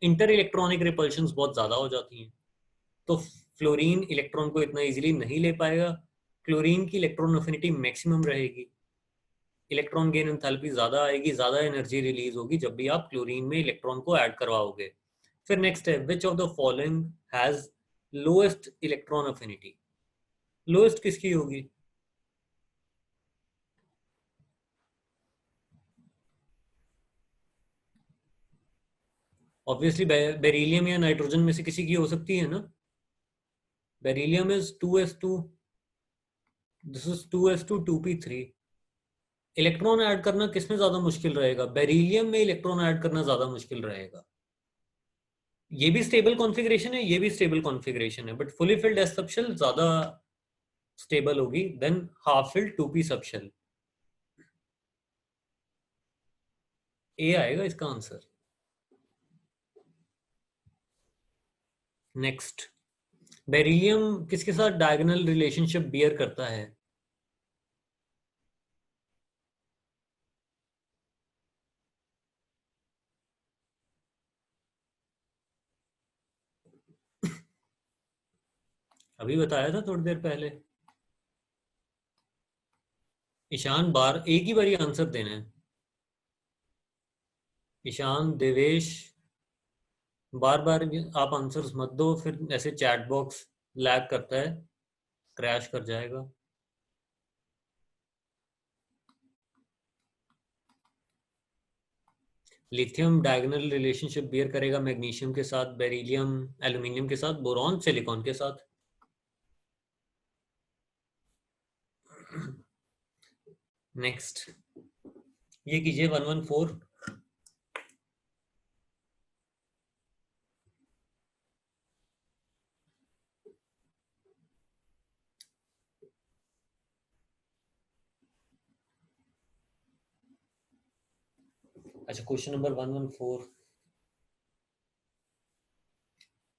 इंटर इलेक्ट्रॉनिक रिपल्शंस बहुत ज्यादा हो जाती हैं, तो फ्लोरीन इलेक्ट्रॉन को इतना इजीली नहीं ले पाएगा। क्लोरीन की इलेक्ट्रॉन अफिनिटी मैक्सिमम रहेगी, इलेक्ट्रॉन गेन एंथैल्पी ज्यादा आएगी, ज्यादा एनर्जी रिलीज होगी जब भी आप क्लोरीन में इलेक्ट्रॉन को ऐड करवाओगे। फिर नेक्स्ट है, विच of the following has lowest electron affinity? Lowest किसकी होगी? ऑब्वियसली बेरिलियम या नाइट्रोजन में से किसी की हो सकती है ना। Beryllium is 2s2, this is 2s2 2p3। Electron add करना किसमें ज्यादा मुश्किल रहेगा? बेरिलियम में इलेक्ट्रॉन ऐड करना ज्यादा मुश्किल रहेगा। ये भी स्टेबल कॉन्फ़िगरेशन है, ये भी स्टेबल कॉन्फ़िगरेशन है, but fully filled s subshell ज्यादा स्टेबल होगी then half filled 2p subshell. A आएगा इसका आंसर। नेक्स्ट, बेरिलियम किसके साथ डायगोनल रिलेशनशिप बियर करता है? अभी बताया था थोड़ी देर पहले। ईशान बार एक ही बारी आंसर देना है। ईशान, देवेश, बार बार आप आंसर्स मत दो, फिर ऐसे चैट बॉक्स लैग करता है, क्रैश कर जाएगा। लिथियम डायगोनल रिलेशनशिप बियर करेगा मैग्नीशियम के साथ, बेरिलियम एल्यूमिनियम के साथ, बोरॉन सिलिकॉन के साथ। नेक्स्ट, ये कीजिए 114। अच्छा, क्वेश्चन नंबर 114।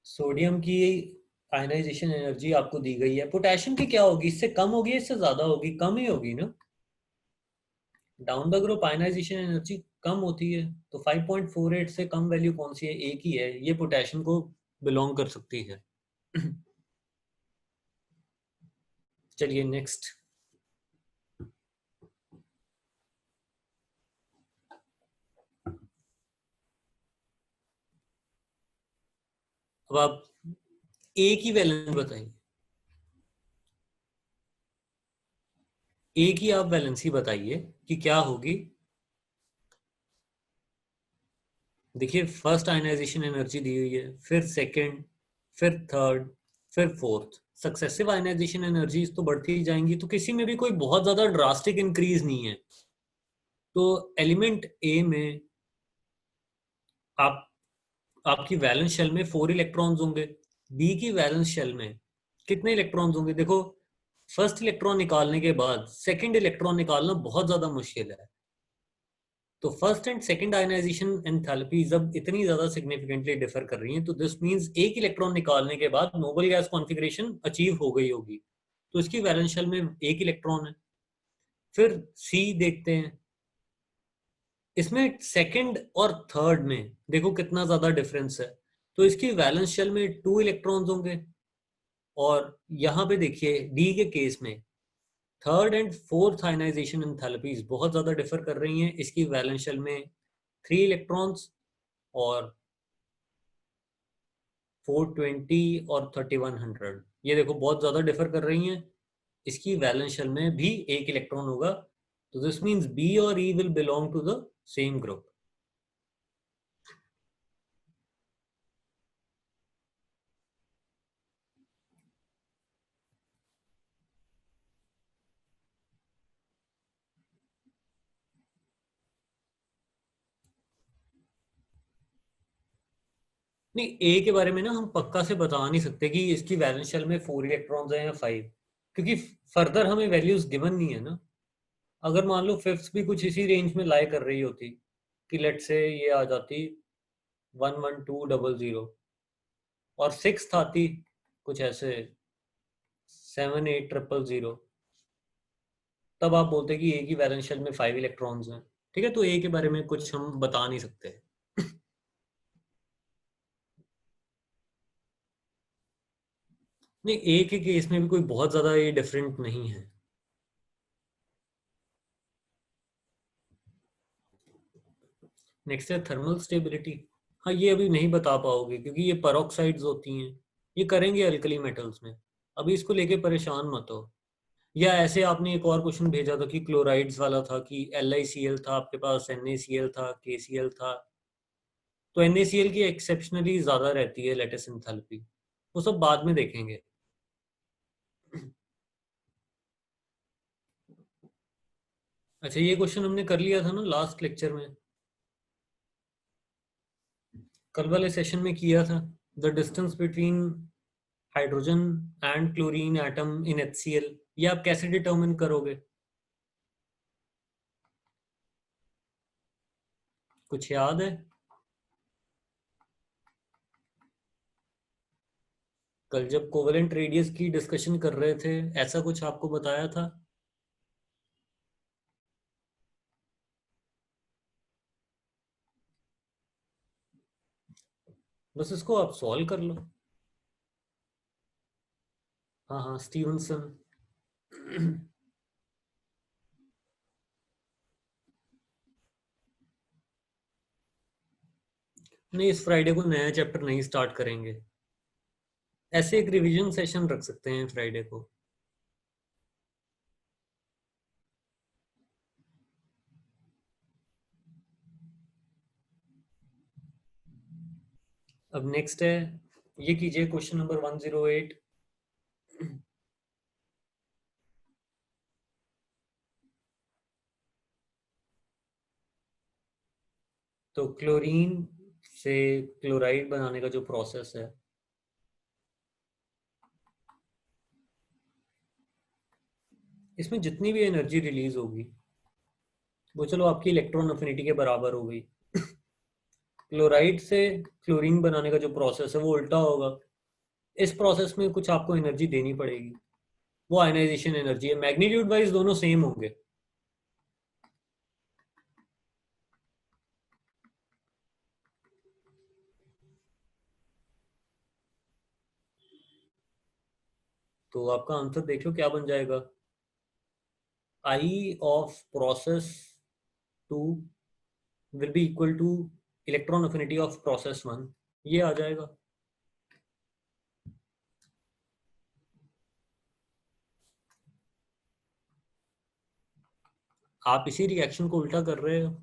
सोडियम की आयनाइजेशन एनर्जी आपको दी गई है, पोटेशियम की क्या होगी? इससे कम होगी, इससे ज्यादा होगी? कम ही होगी ना। Down the group ionization energy कम होती है, तो 5.48 से कम वैल्यू कौन सी है? एक ही है, ये पोटेशियम को बिलोंग कर सकती है। चलिए नेक्स्ट। अब आप ए की वैलेंस बताइए। ए की आप वैलेंसी बताइए कि क्या होगी। देखिए, फर्स्ट आयनाइजेशन एनर्जी दी हुई है, फिर सेकंड, फिर थर्ड, फिर फोर्थ। सक्सेसिव आयनाइजेशन एनर्जीज तो बढ़ती ही जाएंगी, तो किसी में भी कोई बहुत ज्यादा ड्रास्टिक इंक्रीज नहीं है। तो एलिमेंट ए में आप आपकी वैलेंस शेल में 4 इलेक्ट्रॉन्स होंगे। बी की वैलेंस शेल में कितने इलेक्ट्रॉन्स होंगे? देखो, फर्स्ट इलेक्ट्रॉन निकालने के बाद सेकंड इलेक्ट्रॉन निकालना बहुत ज्यादा मुश्किल है। तो first and second ionization enthalpies अब इतनी ज्यादा सिग्निफिकेंटली डिफर कर रही हैं, तो दिस मींस एक इलेक्ट्रॉन निकालने के बाद नोबल गैस कॉन्फ़िगरेशन अचीव हो गई होगी। तो इसकी वैलेंस शेल में एक इलेक्ट्रॉन है। फिर सी देखते हैं, इसमें सेकंड और थर्ड में देखो कितना ज्यादा डिफरेंस है। तो इसकी वैलेंस शेल में 2 इलेक्ट्रॉन्स होंगे। और यहाँ पे देखिए डी के केस में third and fourth ionization enthalpies बहुत ज्यादा डिफर कर रही हैं। इसकी वैलेंस शेल में 3 इलेक्ट्रॉन्स और 420 और 3100, ये देखो बहुत ज्यादा डिफर कर रही हैं। इसकी वैलेंस शेल में भी एक इलेक्ट्रॉन होगा। तो दिस मींस बी और E will belong to the same group. नहीं, ए के बारे में ना हम पक्का से बता नहीं सकते कि इसकी वैलेंस शेल में 4 इलेक्ट्रॉन्स हैं या 5, क्योंकि फर्दर हमें वैल्यूज गिवन नहीं है ना। अगर मान लो फिफ्थ भी कुछ इसी रेंज में लाई कर रही होती, कि लेट से ये आ जाती 11200, और सिक्स आती कुछ ऐसे 78000, तब आप बोलते कि ए की वैलेंस शेल में 5 इलेक्ट्रॉन्स हैं। ठीक है, तो ए के बारे में कुछ हम बता नहीं सकते। नहीं, ए के केस में भी कोई बहुत ज्यादा ये डिफरेंट नहीं है। नेक्स्ट है थर्मल स्टेबिलिटी। हाँ, ये अभी नहीं बता पाओगे क्योंकि ये पेरोक्साइड्स होती हैं। ये करेंगे अल्कली मेटल्स में, अभी इसको लेके परेशान मत हो। या ऐसे आपने एक और क्वेश्चन भेजा था कि क्लोराइड्स वाला था, कि LiCl था आपके पास, NaCl था, KCl था। तो NaCl की एक्सेप्शनली ज्यादा रहती है लेटिस एंथैल्पी, वो सब बाद में देखेंगे। अच्छा, ये क्वेश्चन हमने कर लिया था ना लास्ट लेक्चर में, कल वाले सेशन में किया था। The distance between hydrogen and chlorine atom in HCl, ये आप कैसे डिटर्मिन करोगे? कुछ याद है? कल जब कोवेलेंट रेडियस की डिस्कशन कर रहे थे, ऐसा कुछ आपको बताया था। बस इसको आप सॉल्व कर लो। हाँ हाँ, स्टीवनसन। नहीं, इस फ्राइडे को नया चैप्टर नहीं स्टार्ट करेंगे। ऐसे एक रिवीजन सेशन रख सकते हैं फ्राइडे को। अब नेक्स्ट है, ये कीजिए क्वेश्चन नंबर 108। तो क्लोरीन से क्लोराइड बनाने का जो प्रोसेस है, इसमें जितनी भी एनर्जी रिलीज होगी वो चलो आपकी इलेक्ट्रॉन अफिनिटी के बराबर हो गई। क्लोराइड से क्लोरीन बनाने का जो प्रोसेस है वो उल्टा होगा। इस प्रोसेस में कुछ आपको एनर्जी देनी पड़ेगी, वो आयनाइजेशन एनर्जी है। मैग्नीट्यूड वाइज दोनों सेम होंगे। तो आपका आंसर देख लो क्या बन जाएगा। I of process two will be equal to electron affinity of process one, ये आ जाएगा। आप इसी रिएक्शन को उल्टा कर रहे हो।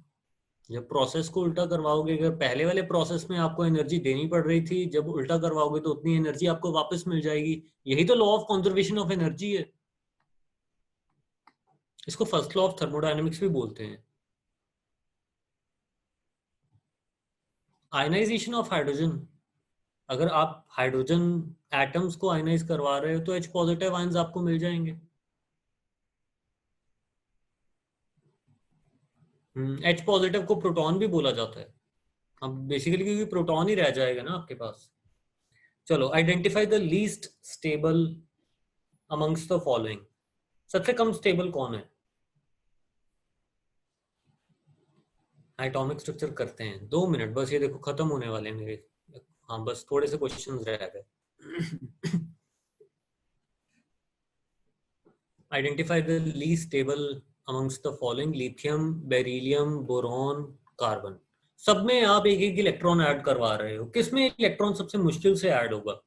जब प्रोसेस को उल्टा करवाओगे, अगर पहले वाले प्रोसेस में आपको एनर्जी देनी पड़ रही थी, जब उल्टा करवाओगे तो उतनी एनर्जी आपको वापस मिल जाएगी। यही तो law of conservation of energy है। इसको फर्स्ट लॉ ऑफ थर्मोडायनेमिक्स भी बोलते हैं। आयनाइजेशन ऑफ हाइड्रोजन, अगर आप हाइड्रोजन एटम्स को आयनाइज करवा रहे हो तो H पॉजिटिव आयंस आपको मिल जाएंगे। H पॉजिटिव को प्रोटॉन भी बोला जाता है। अब बेसिकली क्योंकि प्रोटॉन ही रह जाएगा ना आपके पास। चलो, identify the least stable amongst the following. सबसे कम स्टेबल कौन है? एटॉमिक स्ट्रक्चर करते हैं, 2 मिनट बस, ये देखो खत्म होने वाले हैं मेरे। हाँ, बस थोड़े से क्वेश्चन रह गए। Identify the least stable amongst the following. Lithium, beryllium, boron, carbon. सब में आप एक एक इलेक्ट्रॉन ऐड करवा रहे हो, किसमें इलेक्ट्रॉन सबसे मुश्किल से ऐड होगा?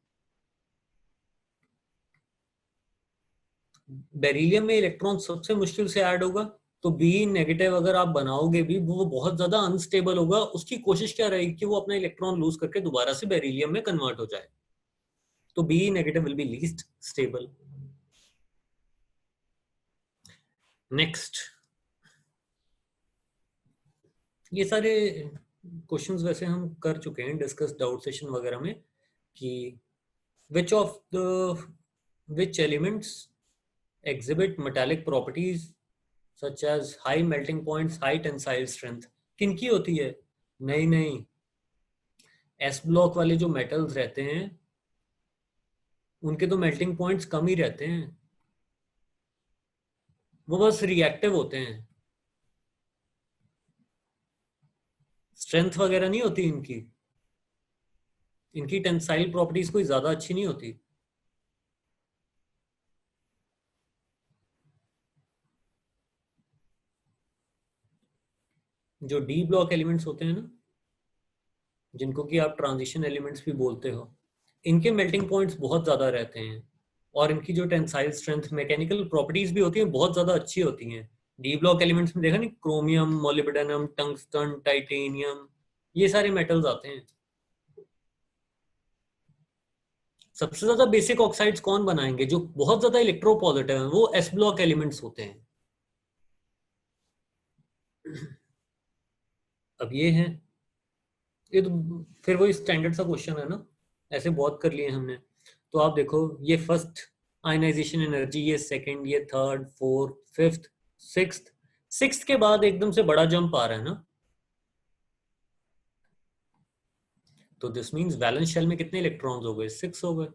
बेरिलियम में इलेक्ट्रॉन सबसे मुश्किल से ऐड होगा। तो बी नेगेटिव अगर आप बनाओगे भी, वो बहुत ज्यादा अनस्टेबल होगा। उसकी कोशिश क्या रहेगी कि वो अपना इलेक्ट्रॉन लूज करके दोबारा से बेरिलियम में कन्वर्ट हो जाए। तो B negative will be least stable. Next, ये सारे क्वेश्चंस वैसे हम कर चुके हैं डिस्कस डाउट सेशन वगैरह में, कि which of the which elements exhibit metallic properties such as high melting points, high tensile strength। किनकी होती है? नहीं नहीं, एस ब्लॉक वाले जो मेटल्स रहते हैं उनके तो मेल्टिंग पॉइंट्स कम ही रहते हैं। वो बस रिएक्टिव होते हैं, स्ट्रेंथ वगैरह नहीं होती इनकी। इनकी टेंसाइल प्रॉपर्टीज कोई ज्यादा अच्छी नहीं होती। जो डी ब्लॉक एलिमेंट्स होते हैं ना, जिनको कि आप ट्रांजिशन एलिमेंट्स भी बोलते हो, इनके मेल्टिंग पॉइंट्स बहुत ज़्यादा रहते हैं। और इनकी जो टेंसाइल स्ट्रेंथ, मैकेनिकल प्रॉपर्टीज भी होती हैं, बहुत ज़्यादा अच्छी होती हैं। डी ब्लॉक एलिमेंट्स में देखा नहीं, क्रोमियम, मोलिब्डेनम, टंगस्टन, टाइटेनियम, ये सारे मेटल्स आते हैं। सबसे ज़्यादा बेसिक ऑक्साइड्स कौन बनाएंगे? जो बहुत ज़्यादा इलेक्ट्रो पॉजिटिव हैं, वो एस ब्लॉक एलिमेंट्स होते हैं। अब ये है, ये तो फिर वही स्टैंडर्ड सा क्वेश्चन है ना, ऐसे बहुत कर लिए हमने। तो आप देखो, ये फर्स्ट आयनाइजेशन एनर्जी, ये सेकंड, ये third, fourth, fifth, sixth. Sixth के बाद एकदम से बड़ा जंप आ रहा है ना। तो दिस मींस वैलेंस शेल में कितने इलेक्ट्रॉन्स हो गए? 6 हो गए।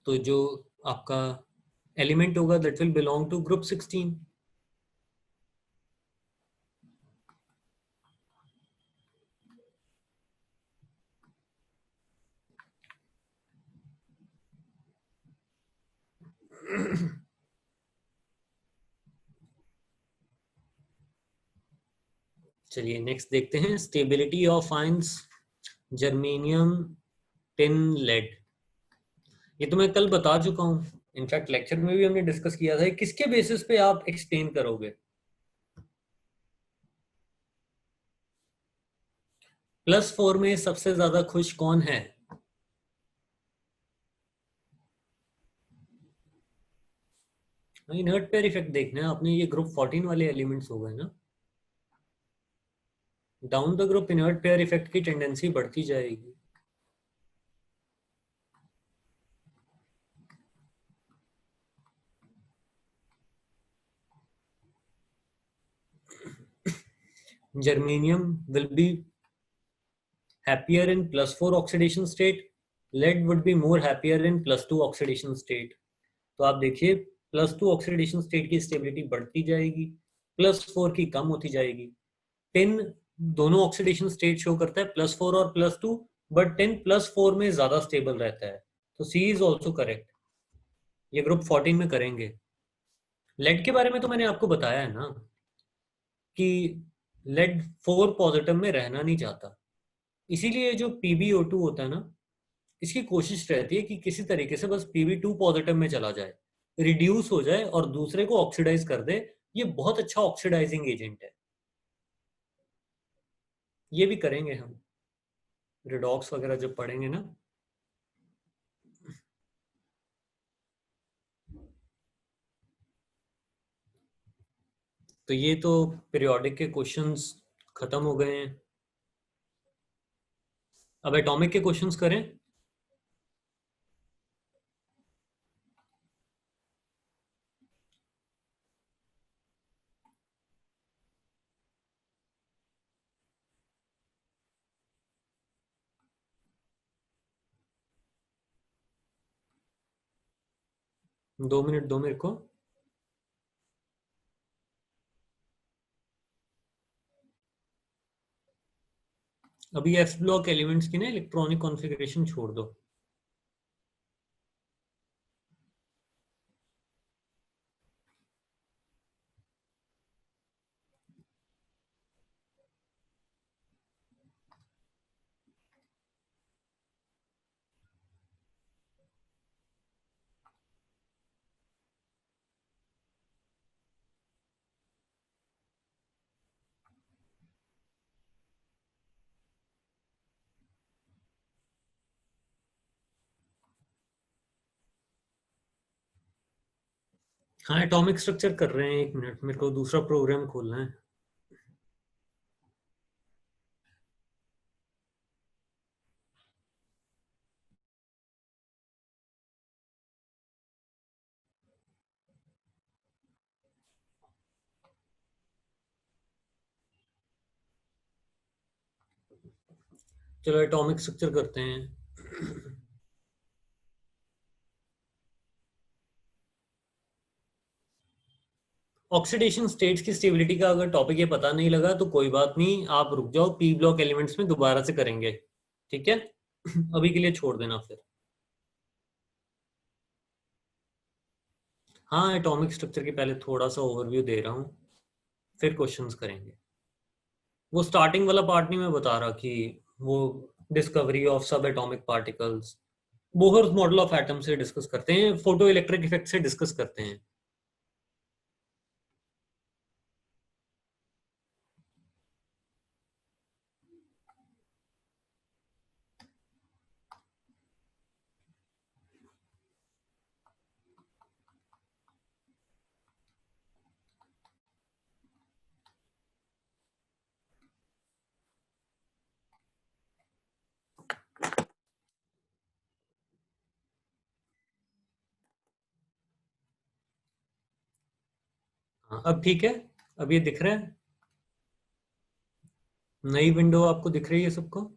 तो जो आपका एलिमेंट होगा that will belong to group 16। चलिए नेक्स्ट देखते हैं, stability of ions germanium, tin, lead. ये तो मैं कल बता चुका हूँ, इनफैक्ट लेक्चर में भी हमने डिस्कस किया था। किसके बेसिस पे आप एक्सप्लेन करोगे? +4 में सबसे ज्यादा खुश कौन है? इनर्ट पेयर इफेक्ट देखना है आपने, ये ग्रुप 14 वाले एलिमेंट्स हो गए ना। Down the group inert pair effect की टेंडेंसी बढ़ती जाएगी। Germanium will be happier in +4 oxidation state. Lead would be more happier in +2 oxidation state. तो आप देखिए, +2 ऑक्सीडेशन स्टेट की स्टेबिलिटी बढ़ती जाएगी, +4 की कम होती जाएगी। टिन दोनों ऑक्सीडेशन स्टेट शो करता है, +4 और +2, बट टिन +4 में ज्यादा स्टेबल रहता है। तो सी इज ऑल्सो करेक्ट, ये ग्रुप 14 में करेंगे। लेड के बारे में तो मैंने आपको बताया है ना, कि लेड 4 पॉजिटिव में रहना नहीं चाहता। इसीलिए जो PbO2 होता है ना, इसकी कोशिश रहती है कि किसी तरीके से बस Pb2 पॉजिटिव में चला जाए, रिड्यूस हो जाए और दूसरे को ऑक्सीडाइज कर दे। ये बहुत अच्छा ऑक्सीडाइजिंग एजेंट है, ये भी करेंगे हम रिडॉक्स वगैरह जब पढ़ेंगे ना। तो ये तो पीरियोडिक के क्वेश्चंस खत्म हो गए हैं। अब एटॉमिक के क्वेश्चंस करें। 2 मिनट दो मेरे को। अभी एफ ब्लॉक एलिमेंट्स की ना इलेक्ट्रॉनिक कॉन्फ़िगरेशन छोड़ दो। हाँ एटॉमिक स्ट्रक्चर कर रहे हैं, 1 मिनट मेरे को दूसरा प्रोग्राम खोलना है। चलो एटॉमिक स्ट्रक्चर करते हैं। ऑक्सीडेशन स्टेट्स की स्टेबिलिटी का अगर टॉपिक ये पता नहीं लगा तो कोई बात नहीं, आप रुक जाओ, पी ब्लॉक एलिमेंट्स में दोबारा से करेंगे, ठीक है? अभी के लिए छोड़ देना फिर। हाँ एटॉमिक स्ट्रक्चर के पहले थोड़ा सा ओवरव्यू दे रहा हूँ, फिर क्वेश्चंस करेंगे। वो स्टार्टिंग वाला पार्ट नहीं मैं बता रहा कि वो डिस्कवरी ऑफ सब atomic particles, Bohr's model of atom से डिस्कस करते हैं, फोटो इलेक्ट्रिक इफेक्ट से डिस्कस करते हैं। हाँ, अब ठीक है, अब ये दिख रहा है, नई विंडो आपको दिख रही है सबको?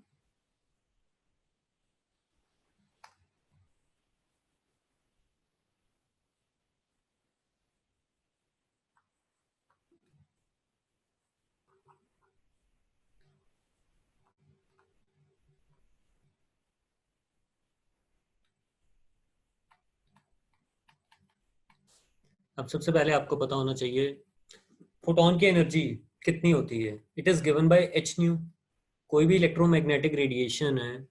अब सबसे पहले आपको पता होना चाहिए फोटोन की एनर्जी कितनी होती है। It is given by H new. कोई भी इलेक्ट्रोमैग्नेटिक रेडिएशन है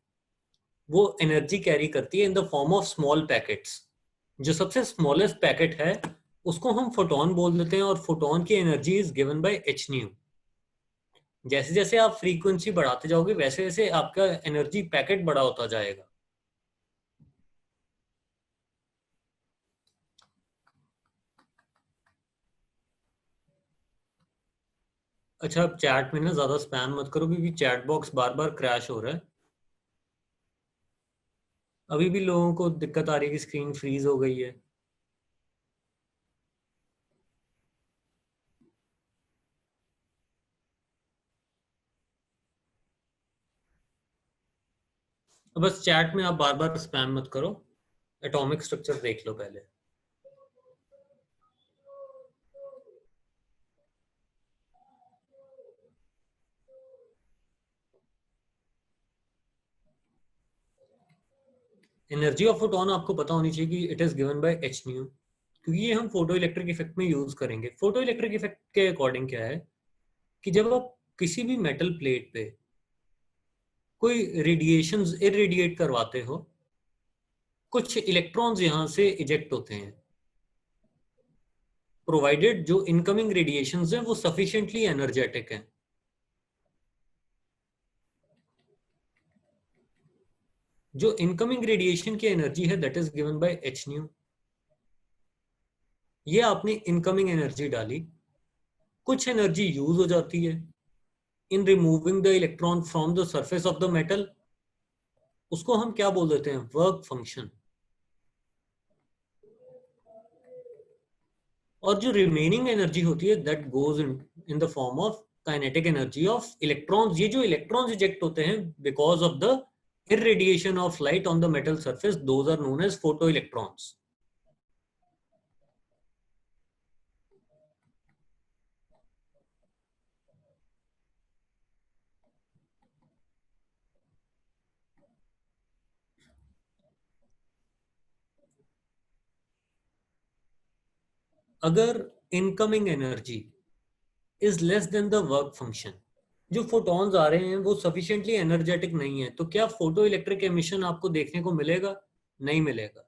वो एनर्जी कैरी करती है in the form of small packets. जो सबसे स्मॉलेस्ट पैकेट है उसको हम फोटोन बोल देते हैं, और फोटोन की energy is given by H new. जैसे जैसे आप फ्रीक्वेंसी बढ़ाते जाओगे वैसे वैसे आपका एनर्जी पैकेट बड़ा होता जाएगा। अच्छा, अब चैट में ना ज्यादा स्पैम मत करो क्योंकि चैट बॉक्स बार बार क्रैश हो रहा है। अभी भी लोगों को दिक्कत आ रही है कि स्क्रीन फ्रीज हो गई है। तो बस चैट में आप बार बार स्पैम मत करो। एटॉमिक स्ट्रक्चर देख लो पहले। एनर्जी ऑफ फोटोन आपको पता होनी चाहिए कि it is given by H new, क्योंकि ये हम फोटो इलेक्ट्रिक इफेक्ट में यूज करेंगे। फोटो इलेक्ट्रिक इफेक्ट के अकॉर्डिंग क्या है कि जब आप किसी भी मेटल प्लेट पे कोई रेडिएशंस इरेडिएट करवाते हो, कुछ इलेक्ट्रॉन्स यहां से इजेक्ट होते हैं, प्रोवाइडेड जो इनकमिंग रेडिएशंस हैं वो सफिशिएंटली एनर्जेटिक हैं। जो इनकमिंग रेडिएशन की एनर्जी है that is given by H new. ये आपने इनकमिंग एनर्जी डाली, कुछ एनर्जी यूज हो जाती है इन removing the electron from the surface of the metal. उसको हम क्या बोल देते हैं? Work function. और जो रिमेनिंग एनर्जी होती है that goes in the form of kinetic energy of electrons. ये जो इलेक्ट्रॉन्स इजेक्ट होते हैं because of the irradiation of light on the metal surface, those are known as photoelectrons. अगर incoming energy is less than the work function, जो photons आ रहे हैं वो sufficiently energetic नहीं है, तो क्या फोटो इलेक्ट्रिक एमिशन आपको देखने को मिलेगा? नहीं मिलेगा।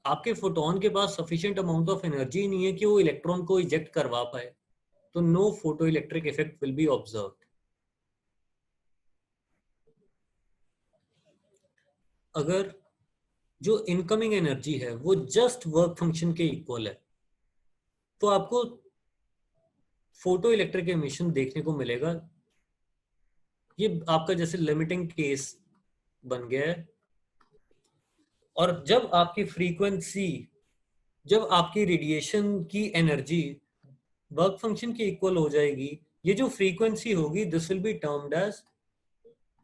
आपके फोटोन के पास सफिशिएंट अमाउंट ऑफ एनर्जी नहीं है कि वो इलेक्ट्रॉन को इजेक्ट करवा पाए, तो no photo electric effect will be observe. अगर जो इनकमिंग एनर्जी है वो जस्ट वर्क फंक्शन के इक्वल है तो आपको फोटो इलेक्ट्रिक एमिशन देखने को मिलेगा। ये आपका जैसे लिमिटिंग केस बन गया है। और जब आपकी रेडिएशन की एनर्जी वर्क फंक्शन की इक्वल हो जाएगी, ये जो फ्रीक्वेंसी होगी this will be termed as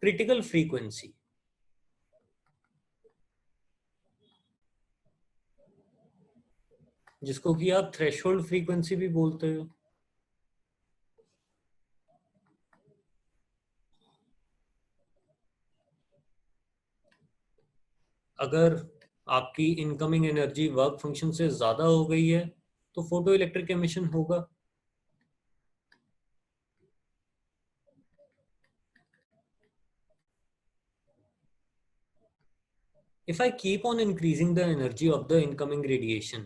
critical frequency, जिसको कि आप थ्रेशोल्ड फ्रीक्वेंसी भी बोलते हो। अगर आपकी इनकमिंग एनर्जी वर्क फंक्शन से ज्यादा हो गई है तो फोटो इलेक्ट्रिक एमिशन होगा। If I keep on increasing the energy of the incoming radiation,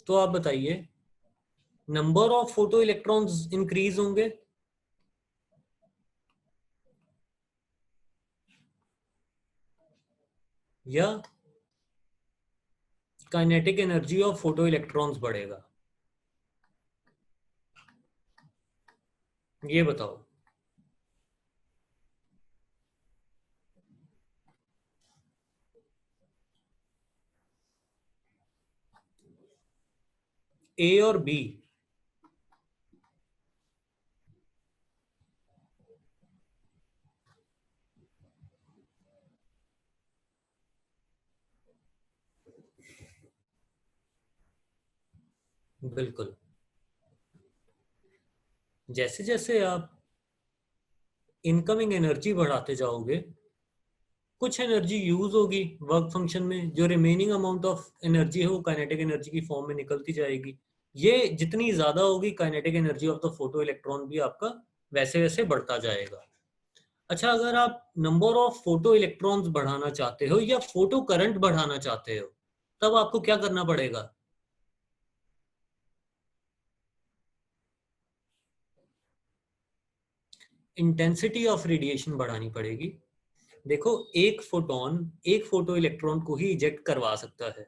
तो आप बताइए number of photo electrons increase होंगे या kinetic energy of photo electrons बढ़ेगा? ये बताओ। ए और बी? बिल्कुल। जैसे जैसे आप इनकमिंग एनर्जी बढ़ाते जाओगे, कुछ एनर्जी यूज होगी वर्क फंक्शन में, जो रिमेनिंग अमाउंट ऑफ एनर्जी है वो काइनेटिक एनर्जी की फॉर्म में निकलती जाएगी। ये जितनी ज्यादा होगी kinetic energy of the photo electron भी आपका वैसे वैसे बढ़ता जाएगा। अच्छा, अगर आप नंबर ऑफ फोटो इलेक्ट्रॉन्स बढ़ाना चाहते हो या फोटो करंट बढ़ाना चाहते हो, तब आपको क्या करना पड़ेगा? इंटेंसिटी ऑफ रेडिएशन बढ़ानी पड़ेगी। देखो, एक फोटोन एक फोटो इलेक्ट्रॉन को ही इजेक्ट करवा सकता है।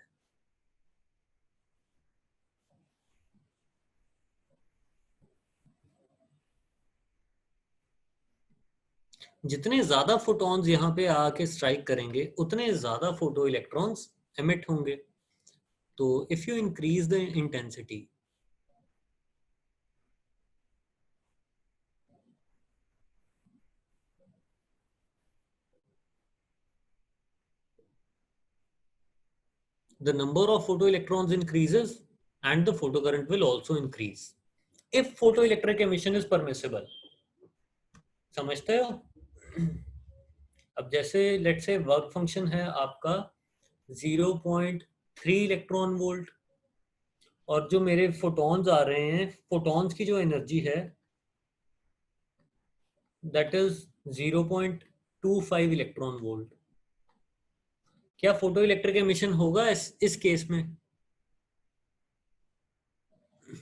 जितने ज्यादा फोटॉन्स यहाँ पे आके स्ट्राइक करेंगे उतने ज्यादा फोटो इलेक्ट्रॉन्स एमिट होंगे। तो if you increase the intensity, the number of photoelectrons increases and the photocurrent will also increase if photoelectric emission is permissible। समझते हो? अब जैसे लेट से वर्क फंक्शन है आपका 0.3 इलेक्ट्रॉन वोल्ट, और जो मेरे फोटॉन्स आ रहे हैं, फोटॉन्स की जो एनर्जी है दैट इज 0.25 इलेक्ट्रॉन वोल्ट। क्या फोटो इलेक्ट्रिक एमिशन होगा इस केस में?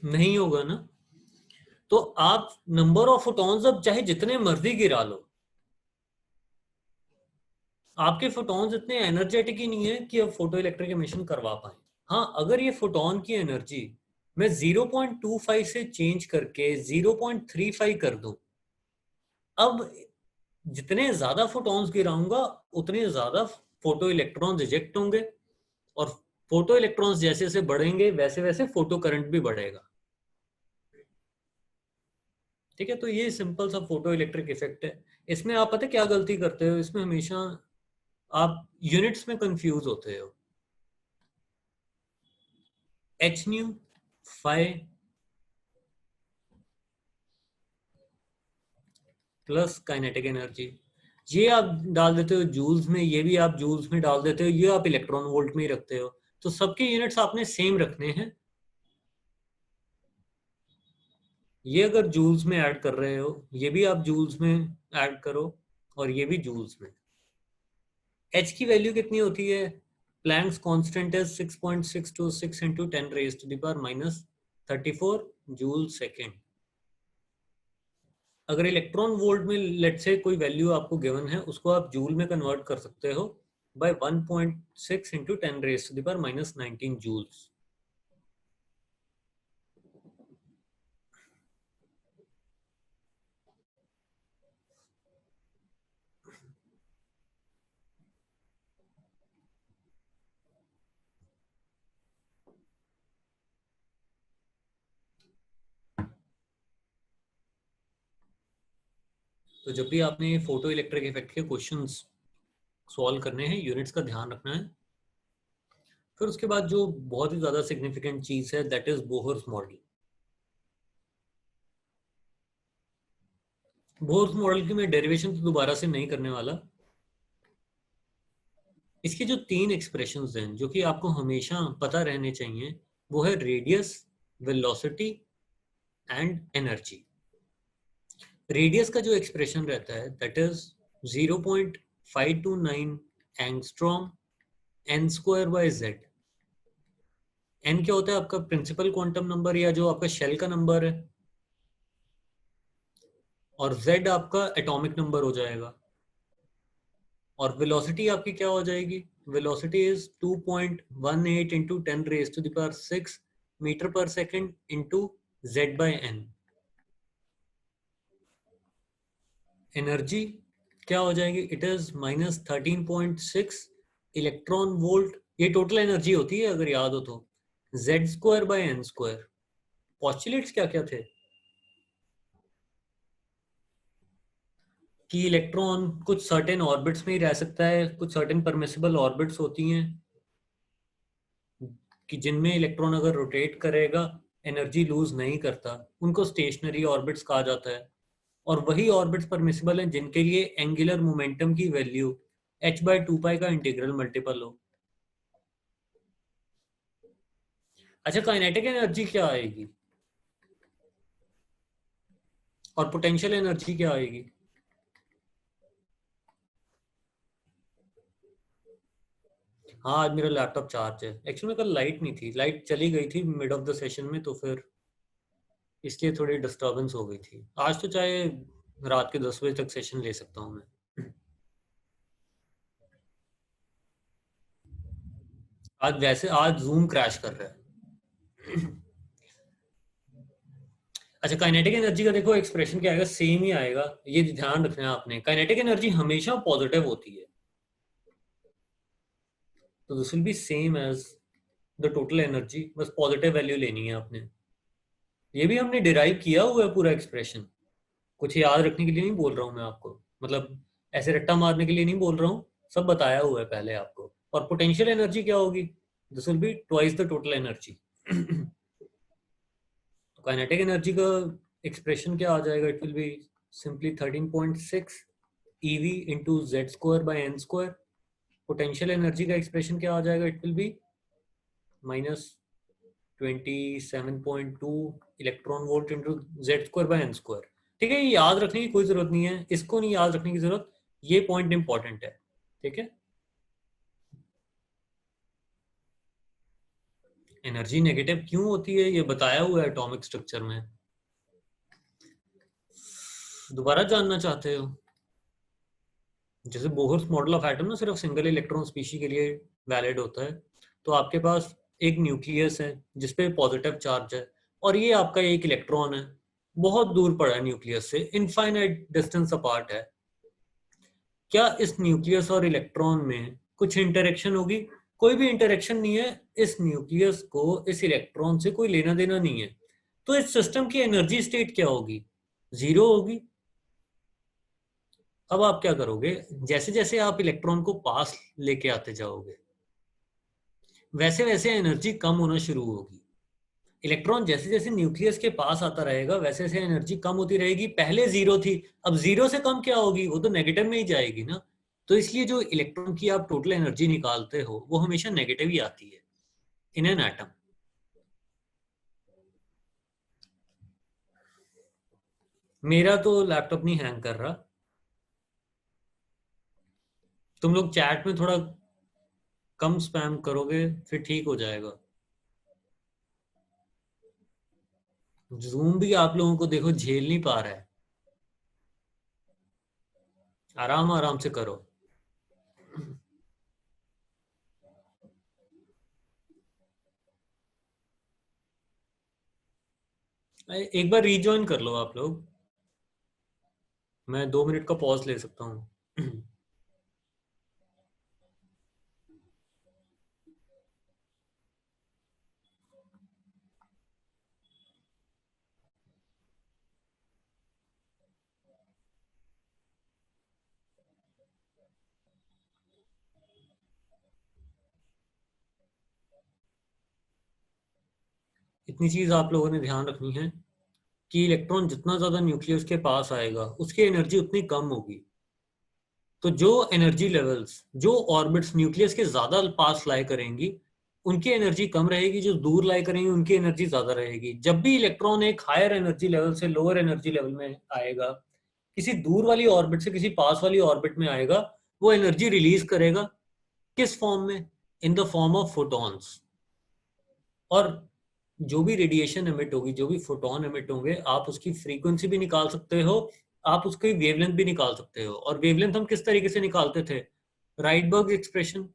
नहीं होगा ना। तो आप नंबर ऑफ फोटॉन्स अब चाहे जितने मर्जी गिरा लो, आपके फोटॉन्स इतने एनर्जेटिक ही नहीं है कि अब फोटो इलेक्ट्रिक एमिशन करवा पाए। हाँ, अगर ये फोटॉन की एनर्जी मैं 0.25 से चेंज करके 0.35 कर दूं, अब जितने ज्यादा फोटॉन्स गिराऊंगा उतने ज्यादा फोटो इलेक्ट्रॉन्स इजेक्ट होंगे, और फोटो इलेक्ट्रॉन्स जैसे जैसे बढ़ेंगे वैसे वैसे फोटो करंट भी बढ़ेगा। ठीक है, तो ये सिंपल सा फोटो इलेक्ट्रिक इफेक्ट है। इसमें आप पता है क्या गलती करते हो? इसमें हमेशा आप यूनिट्स में कंफ्यूज होते हो। H nu phi plus kinetic energy, ये आप डाल देते हो जूल्स में, ये भी आप जूल्स में डाल देते हो, ये आप इलेक्ट्रॉन वोल्ट में ही रखते हो। तो सबके यूनिट्स आपने सेम रखने हैं। ये अगर जूल्स में ऐड कर रहे हो, ये भी आप जूल्स में ऐड करो, और ये भी जूल्स में। एच की वैल्यू कितनी होती है? प्लैंक्स कांस्टेंट है 6.626 into 10 raise to the power minus 34 joule second. अगर इलेक्ट्रॉन वोल्ट में लेट से कोई वैल्यू आपको गिवन है, उसको आप जूल में कन्वर्ट कर सकते हो by 1.6 into 10 raise to the power minus 19 joules. तो जब भी आपने फोटो इलेक्ट्रिक इफेक्ट के क्वेश्चंस सॉल्व करने हैं, यूनिट्स का ध्यान रखना है। फिर उसके बाद जो बहुत ही ज्यादा सिग्निफिकेंट चीज है that is Bohr's model. Bohr's model की मैं डेरिवेशन तो दोबारा से नहीं करने वाला। इसकी जो तीन एक्सप्रेशंस हैं जो कि आपको हमेशा पता रहने चाहिए, वो है radius, velocity and energy. Radius का जो एक्सप्रेशन रहता है that is 0.529 angstrom n square by z. N क्या होता है? आपका प्रिंसिपल क्वांटम नंबर या जो आपका शेल का नंबर है, और जेड आपका एटॉमिक नंबर हो जाएगा। और वेलोसिटी आपकी क्या हो जाएगी? Velocity is 2.18 into 10 raise to the power 6 metre per second into Z by N. Energy क्या हो जाएगी? It is -13.6 electron volt. ये टोटल एनर्जी होती है अगर याद हो तो, Z square by N square. Postulates क्या क्या थे? कि इलेक्ट्रॉन कुछ सर्टेन ऑर्बिट्स में ही रह सकता है, कुछ सर्टेन परमिसिबल ऑर्बिट्स होती हैं कि जिनमें इलेक्ट्रॉन अगर रोटेट करेगा एनर्जी लूज नहीं करता, उनको स्टेशनरी ऑर्बिट्स कहा जाता है। और वही ऑर्बिट्स परमिसिबल हैं जिनके लिए एंगुलर मोमेंटम की वैल्यू h/2 का इंटीग्रल मल्टीपल हो। अच्छा, काइनेटिक एनर्जी क्या आएगी और पोटेंशियल एनर्जी क्या आएगी? हाँ, आज मेरा लैपटॉप चार्ज है। एक्चुअली में कल लाइट नहीं थी, लाइट चली गई थी मिड ऑफ द सेशन में, तो फिर इसलिए थोड़ी डिस्टरबेंस हो गई थी। आज तो चाहे रात के 10 बजे तक सेशन ले सकता हूँ मैं। आज वैसे आज जूम क्रैश कर रहा है। अच्छा, काइनेटिक एनर्जी का देखो एक्सप्रेशन क्या आएगा, सेम ही आएगा। ये ध्यान रखना है आपने, काइनेटिक एनर्जी हमेशा पॉजिटिव होती है, तो this will be same as the total energy, बस पॉजिटिव वैल्यू लेनी है आपने। ये भी हमने डिराइव किया हुआ है पूरा एक्सप्रेशन, कुछ याद रखने के लिए नहीं बोल रहा हूँ मैं आपको, मतलब ऐसे रट्टा मारने के लिए नहीं बोल रहा हूँ, सब बताया हुआ है पहले आपको। और पोटेंशियल एनर्जी क्या होगी, this will be twice the total energy. तो काइनेटिक एनर्जी का एक्सप्रेशन क्या आ जाएगा, it will be simply 13.6 EV into z square by n square. Potential energy का एक्सप्रेशन क्या आ जाएगा, it will be -27.2 electron volt into z square by n square. ठीक है, ये याद रखने की कोई जरूरत नहीं है, इसको नहीं याद रखने की जरूरत, ये पॉइंट इंपॉर्टेंट है। ठीक है, एनर्जी नेगेटिव क्यों होती है ये बताया हुआ है एटॉमिक स्ट्रक्चर में, दोबारा जानना चाहते हो? जैसे बोहर्स मॉडल ऑफ एटम ना सिर्फ सिंगल इलेक्ट्रॉन स्पीशी के लिए वैलिड होता है, तो आपके पास एक न्यूक्लियस है जिसपे पॉजिटिव चार्ज है, और ये आपका एक इलेक्ट्रॉन है, बहुत दूर पड़ा है न्यूक्लियस से, इनफाइनाइट डिस्टेंस अपार्ट है। क्या इस न्यूक्लियस और इलेक्ट्रॉन में कुछ इंटरेक्शन होगी? कोई भी इंटरेक्शन नहीं है, इस न्यूक्लियस को इस इलेक्ट्रॉन से कोई लेना देना नहीं है, तो इस सिस्टम की एनर्जी स्टेट क्या होगी, जीरो होगी। अब आप क्या करोगे, जैसे जैसे आप इलेक्ट्रॉन को पास लेके आते जाओगे वैसे वैसे एनर्जी कम होना शुरू होगी। इलेक्ट्रॉन जैसे जैसे न्यूक्लियस के पास आता रहेगा वैसे वैसे एनर्जी कम होती रहेगी, पहले जीरो थी, अब जीरो से कम क्या होगी, वो तो नेगेटिव में ही जाएगी ना। तो इसलिए जो इलेक्ट्रॉन की आप टोटल एनर्जी निकालते हो वो हमेशा नेगेटिव ही आती है इन एन एटम। मेरा तो लैपटॉप नहीं हैंग कर रहा, तुम लोग चैट में थोड़ा कम स्पैम करोगे फिर ठीक हो जाएगा। जूम भी आप लोगों को देखो झेल नहीं पा रहा है, आराम आराम से करो। एक बार रीजॉइन कर लो आप लोग, मैं 2 मिनट का पॉज ले सकता हूँ। इतनी चीज आप लोगों ने ध्यान रखनी है कि इलेक्ट्रॉन जितना ज्यादा न्यूक्लियस के पास आएगा उसकी एनर्जी उतनी कम होगी। तो जो एनर्जी लेवल्स जो ऑर्बिट्स न्यूक्लियस के ज्यादा पास लाई करेंगी उनकी एनर्जी कम रहेगी, जो दूर लाई करेंगी उनकी एनर्जी ज्यादा रहेगी। जब भी इलेक्ट्रॉन एक हायर एनर्जी लेवल से लोअर एनर्जी लेवल में आएगा, किसी दूर वाली ऑर्बिट से किसी पास वाली ऑर्बिट में आएगा, वो एनर्जी रिलीज करेगा, किस फॉर्म में, in the form of photons. और जो भी रेडिएशन एमिट होगी, जो भी फोटोन एमिट होंगे, आप उसकी फ्रीक्वेंसी भी निकाल सकते हो, आप उसकी वेवलेंथ भी निकाल सकते हो। और वेवलेंथ हम किस तरीके से निकालते थे, राइटबर्ग एक्सप्रेशन।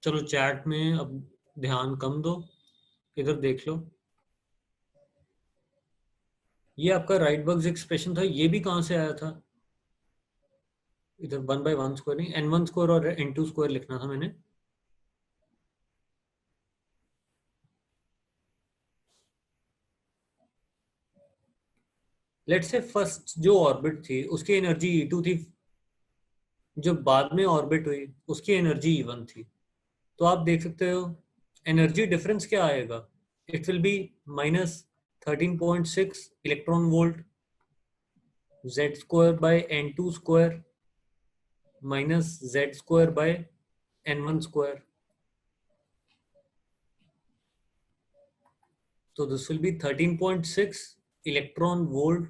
चलो चैट में अब ध्यान कम दो, इधर देख लो। ये आपका राइटबर्ग एक्सप्रेशन था, ये भी कहां से आया था, इधर 1/1 स्क्वायर नहीं, n1 स्क्वायर और n2 स्क्वायर लिखना था मैंने। लेट्स से फर्स्ट जो ऑर्बिट थी उसकी एनर्जी E2 थी, जो बाद में ऑर्बिट हुई उसकी एनर्जी इवन थी। तो आप देख सकते हो एनर्जी डिफरेंस क्या आएगा, it will B -13.6 electron volt z square by n2 square minus z square by n1 square. So this will be 13.6 electron volt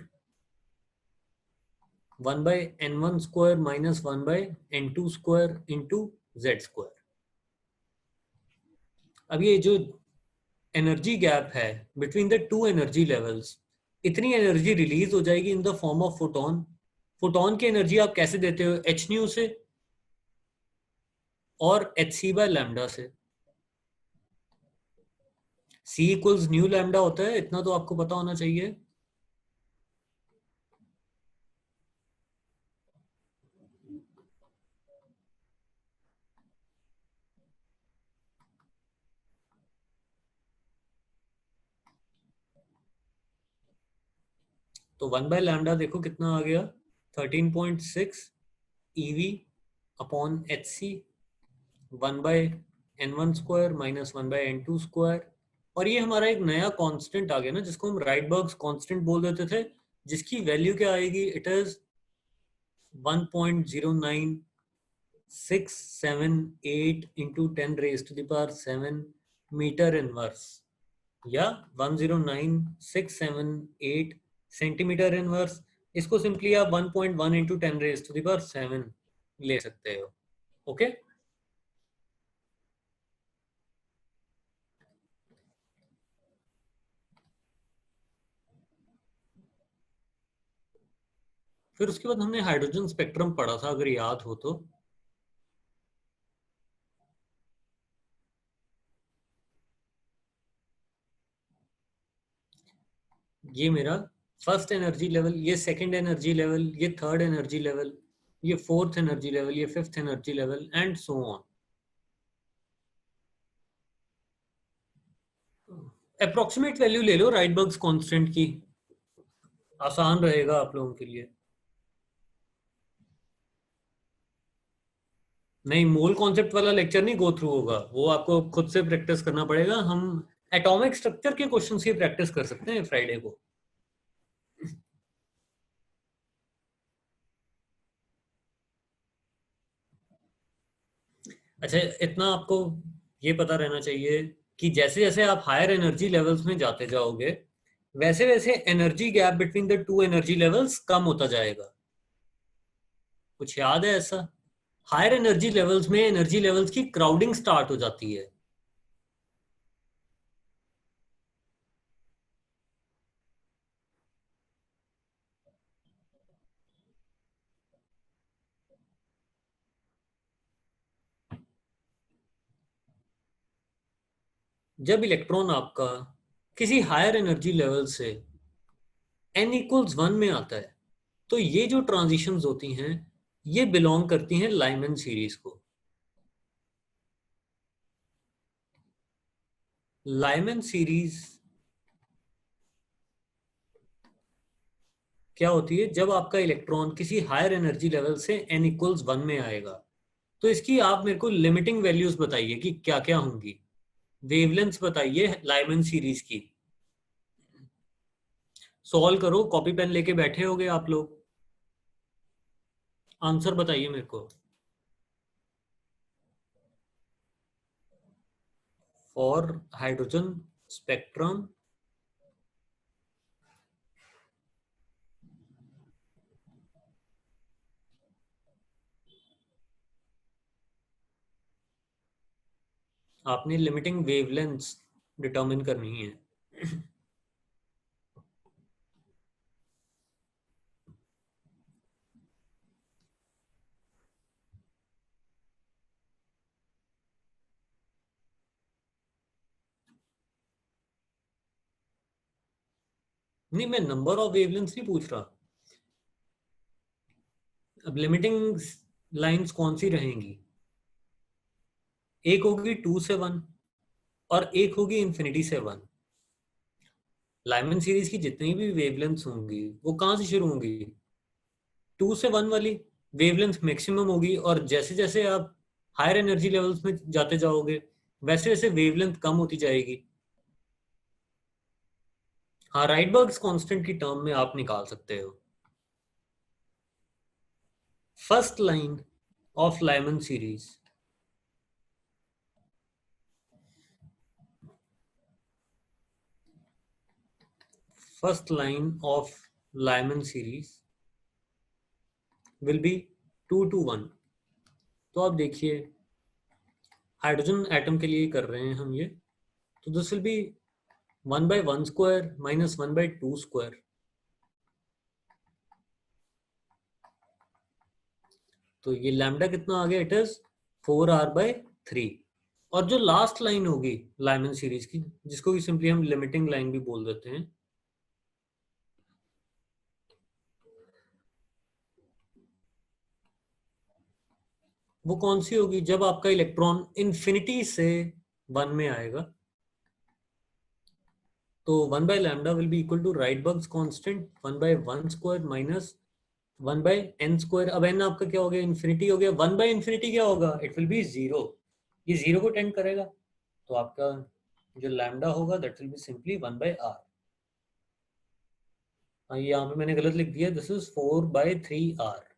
1 by n1 square minus 1 by n2 square into z square। अब ये जो energy gap है between the two energy levels, इतनी energy release हो जाएगी in the form of photon. Photon की energy आप कैसे देते हो, एच न्यू से और एच सी बाय लैम्डा से। सी इक्वल्स न्यू लैम्डा होता है, इतना तो आपको पता होना चाहिए। तो 1 बाय लैम्डा देखो कितना आ गया, 13.6 EV upon h c 1 by n1 square minus 1 by n2 square. और ये हमारा एक नया कांस्टेंट आ गया ना, जिसको हम राइटबर्ग्स कांस्टेंट बोल देते थे, जिसकी वैल्यू क्या आएगी, it is 1.09678 into 10 raise to the power 7 metre inverse, या 109,678 सेंटीमीटर इनवर्स। इसको सिंपली आप 1.1 into 10 raise to the power 7 ले सकते हो। Okay okay? फिर उसके बाद हमने हाइड्रोजन स्पेक्ट्रम पढ़ा था, अगर याद हो तो। ये मेरा फर्स्ट एनर्जी लेवल, ये सेकंड एनर्जी लेवल, ये थर्ड एनर्जी लेवल, ये फोर्थ एनर्जी लेवल, ये fifth energy level and so on. Approximate value ले लो राइटबर्ग्स कांस्टेंट की, आसान रहेगा आप लोगों के लिए। नहीं, मोल कॉन्सेप्ट वाला लेक्चर नहीं गो थ्रू होगा, वो आपको खुद से प्रैक्टिस करना पड़ेगा। हम एटॉमिक स्ट्रक्चर के क्वेश्चंस की प्रैक्टिस कर सकते हैं फ्राइडे को। अच्छा, इतना आपको ये पता रहना चाहिए कि जैसे जैसे आप हायर एनर्जी लेवल्स में जाते जाओगे, वैसे वैसे energy gap between the two energy levels कम होता जाएगा। कुछ याद है ऐसा? हायर एनर्जी लेवल्स में एनर्जी लेवल्स की क्राउडिंग स्टार्ट हो जाती है। जब इलेक्ट्रॉन आपका किसी हायर एनर्जी लेवल से n=1 में आता है, तो ये जो ट्रांजिशंस होती हैं ये बिलोंग करती हैं लाइमन सीरीज को। लाइमन सीरीज क्या होती है, जब आपका इलेक्ट्रॉन किसी हायर एनर्जी लेवल से n=1 में आएगा, तो इसकी आप मेरे को लिमिटिंग वैल्यूज बताइए कि क्या क्या होंगी। वेवलेंथ्स बताइए लाइमन सीरीज की। सॉल्व करो, कॉपी पेन लेके बैठे होगे आप लोग, आंसर बताइए मेरे को। फॉर हाइड्रोजन स्पेक्ट्रम आपने लिमिटिंग वेवलेंथ्स डिटरमिन करनी है। नहीं, मैं नंबर ऑफ वेवलेंथ्स नहीं पूछ रहा। अब लिमिटिंग लाइंस कौन सी रहेंगी, एक होगी 2 से 1 और एक होगी इंफिनिटी से 1। लाइमन सीरीज की जितनी भी वेवलेंथ्स होंगी वो कहां से शुरू होंगी, 2 से 1 वाली। वेवलेंथ मैक्सिमम होगी, और जैसे जैसे आप हायर एनर्जी लेवल्स में जाते जाओगे वैसे वैसे वेवलेंथ कम होती जाएगी। हाँ, राइडबर्ग्स कांस्टेंट की टर्म में आप निकाल सकते हो। First line of Lyman series, first line of Lyman series will B 2 to 1। तो आप देखिए, हाइड्रोजन एटम के लिए कर रहे हैं हम ये, तो दिस विल बी 1/1² माइनस 1/2²। तो ये लैम्डा कितना आ गया, इट इज 4r/3। और जो लास्ट लाइन होगी लाइमन सीरीज की, जिसको भी सिंपली हम लिमिटिंग लाइन भी बोल देते हैं, वो कौन सी होगी, जब आपका इलेक्ट्रॉन इन्फिनिटी से 1 में आएगा। तो 1/λ will be equal to Rydberg's constant 1/1² minus 1/n²। अब n आपका क्या हो गया, इन्फिनिटी हो गया। 1/∞ क्या होगा, इट विल बी 0। ये 0 को टेंड करेगा, तो आपका जो लैम्डा होगा that will be simply 1/r। हाँ, ये यहाँ पे मैंने गलत लिख दिया, दिस इज 4/3r।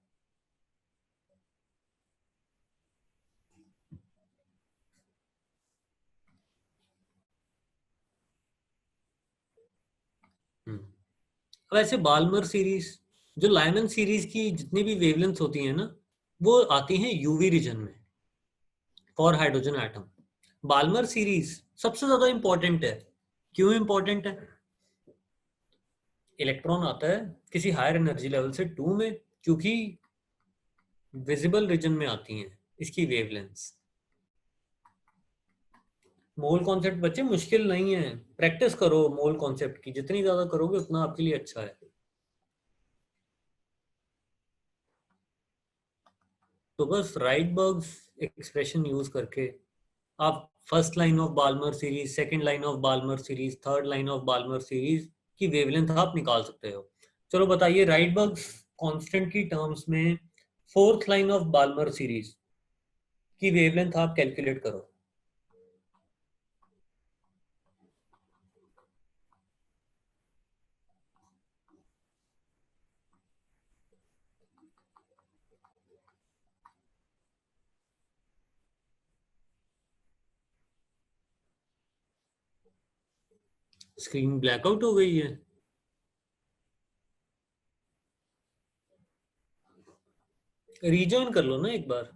अब ऐसे बाल्मर सीरीज, जो लाइमन सीरीज की जितनी भी वेवलेंथ होती है ना, वो आती हैं यूवी रीजन में for hydrogen atom. Balmer series सबसे ज्यादा इंपॉर्टेंट है। क्यों इंपॉर्टेंट है? इलेक्ट्रॉन आता है किसी हायर एनर्जी लेवल से 2 में, क्योंकि विजिबल रीजन में आती हैं इसकी वेवलेंथ्स। मोल कॉन्सेप्ट बच्चे मुश्किल नहीं है, प्रैक्टिस करो मोल कॉन्सेप्ट की, जितनी ज्यादा करोगे उतना आपके लिए अच्छा है। तो बस राइडबर्ग्स एक्सप्रेशन यूज करके आप first line of Balmer series, second line of Balmer series, third line of Balmer series की वेवलेंथ आप निकाल सकते हो। चलो बताइए, राइडबर्ग्स कांस्टेंट की टर्म्स में fourth line of Balmer series की वेवलेंथ आप कैलकुलेट करो। स्क्रीन ब्लैकआउट हो गई है। रीजॉइन कर लो ना एक बार।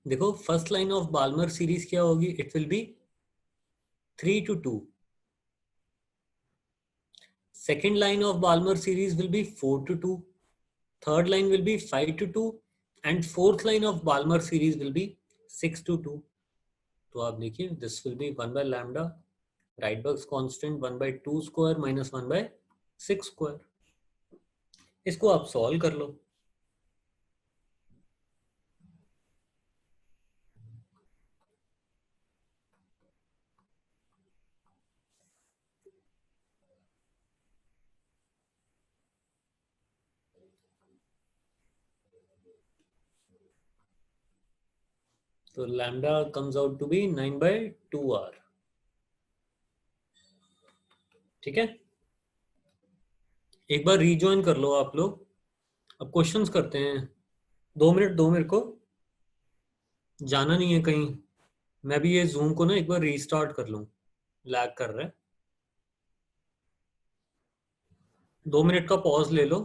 देखो, first line of Balmer series क्या होगी, it will be 3 to 2। Second line of Balmer series will be 4 to 2। Third line will be 5 to 2, and fourth line of Balmer series will be 6 to 2। तो आप देखिए, this will be 1/λ, Rydberg's constant 1/2² minus 1/6²। इसको आप solve कर लो। तो lambda comes out to be 9/2r। ठीक है, एक बार रीजॉइन कर लो आप लोग। अब क्वेश्चंस करते हैं। 2 मिनट दो मेरे को, जाना नहीं है कहीं। मैं भी ये जूम को ना एक बार रीस्टार्ट कर लूँ, लैग कर रहा है। 2 मिनट का पॉज ले लो।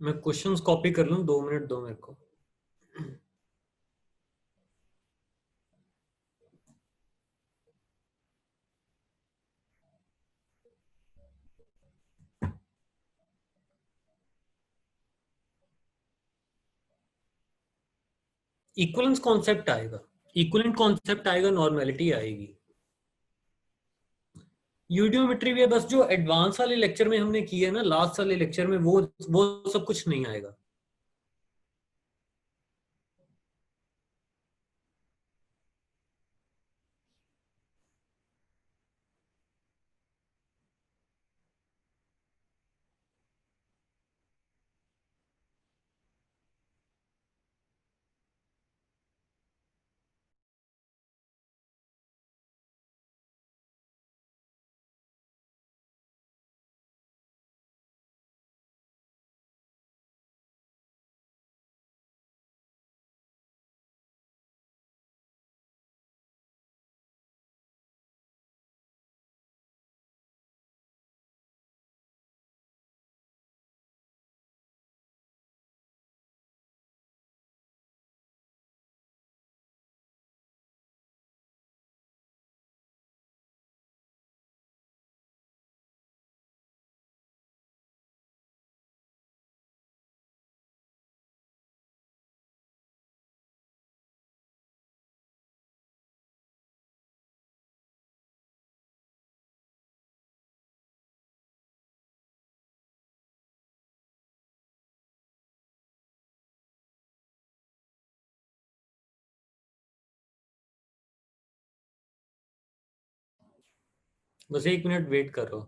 मैं क्वेश्चंस कॉपी कर लूं, 2 मिनट दो मेरे को। इक्वलेंस कॉन्सेप्ट आएगा, इक्वलेंट कॉन्सेप्ट आएगा, नॉर्मेलिटी आएगी, यूडियोमेट्री भी है, बस जो एडवांस वाले लेक्चर में हमने किया है ना, लास्ट वाले लेक्चर में, वो सब कुछ नहीं आएगा। बस 1 मिनट वेट करो।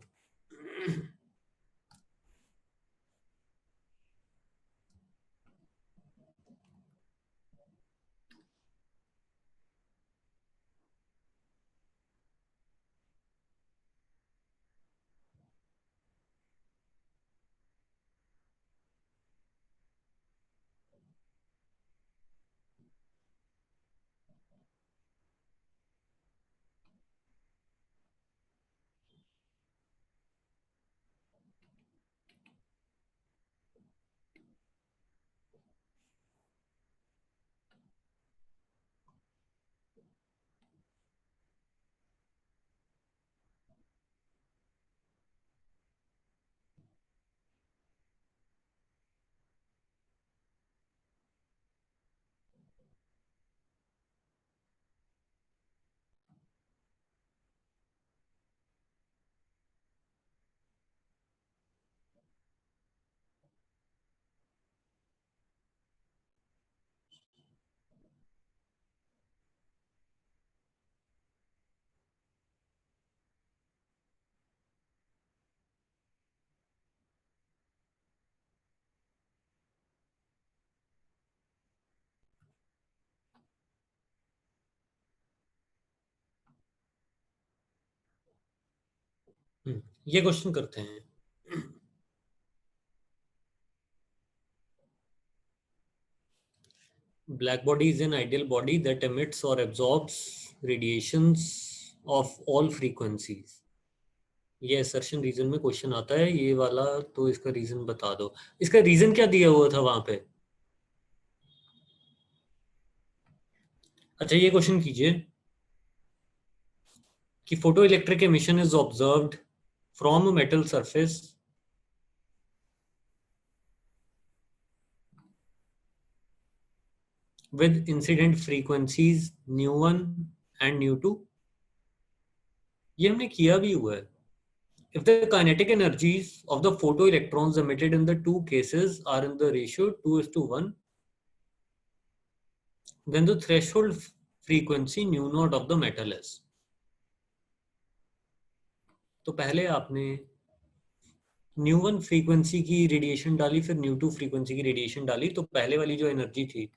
ये क्वेश्चन करते हैं। Black body is an ideal body that emits or absorbs radiations of all frequencies. ये assertion रीजन में क्वेश्चन आता है, ये वाला, तो इसका रीजन बता दो। इसका रीजन क्या दिया हुआ था वहां पे? अच्छा, ये क्वेश्चन कीजिए कि photo electric emission is observed from a metal surface with incident frequencies nu1 and nu2। ये हमने किया भी हुआ है। If the kinetic energies of the photoelectrons emitted in the two cases are in the ratio 2:1, then the threshold frequency nu naught of the metal is। तो पहले आपने nu1 frequency की रेडिएशन डाली, फिर nu2 फ्रीक्वेंसी की radiation डाली, तो पहले वाली जो एनर्जी थी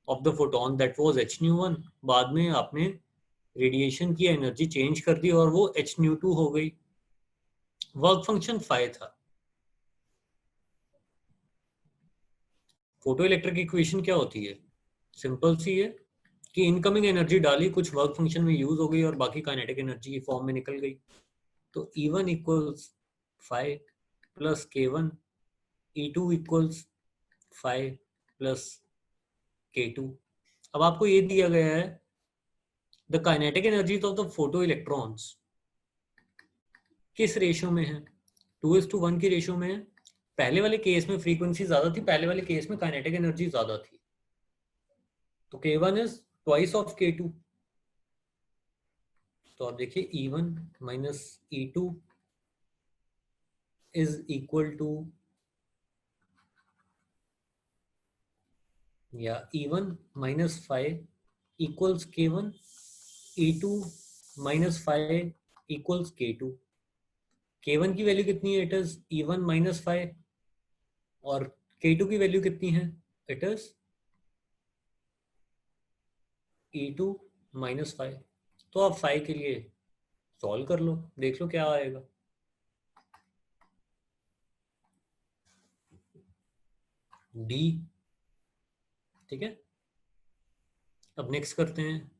of the photon that was h nu1, बाद में आपने रेडिएशन की एनर्जी चेंज कर दी और वो h nu2 हो गई। वर्क फंक्शन फाइ था। फोटो इलेक्ट्रिक इक्वेशन क्या होती है? सिंपल सी है कि इनकमिंग एनर्जी डाली, कुछ वर्क फंक्शन में यूज हो गई और बाकी काइनेटिक एनर्जी की फॉर्म में निकल गई। तो E1 equals phi plus K1 E2 equals 5 plus K2। अब आपको ये दिया गया है the kinetic energies of the photo electrons किस रेशियो में है, 2:1 की रेशियो में है। पहले वाले केस में फ्रीक्वेंसी ज्यादा थी, पहले वाले केस में काइनेटिक एनर्जी ज्यादा थी, तो K1 is twice of K2। तो आप देखिए E1 minus E2 is equal to, या E1 minus 5 equals K1, E2 minus 5 equals K2। K1 की वैल्यू कितनी है, इट इज E1 माइनस 5, और K2 की वैल्यू कितनी है, इट इज E2 माइनस 5। तो आप 5 के लिए सॉल्व कर लो, देख लो क्या आएगा। डी। ठीक है, अब नेक्स्ट करते हैं।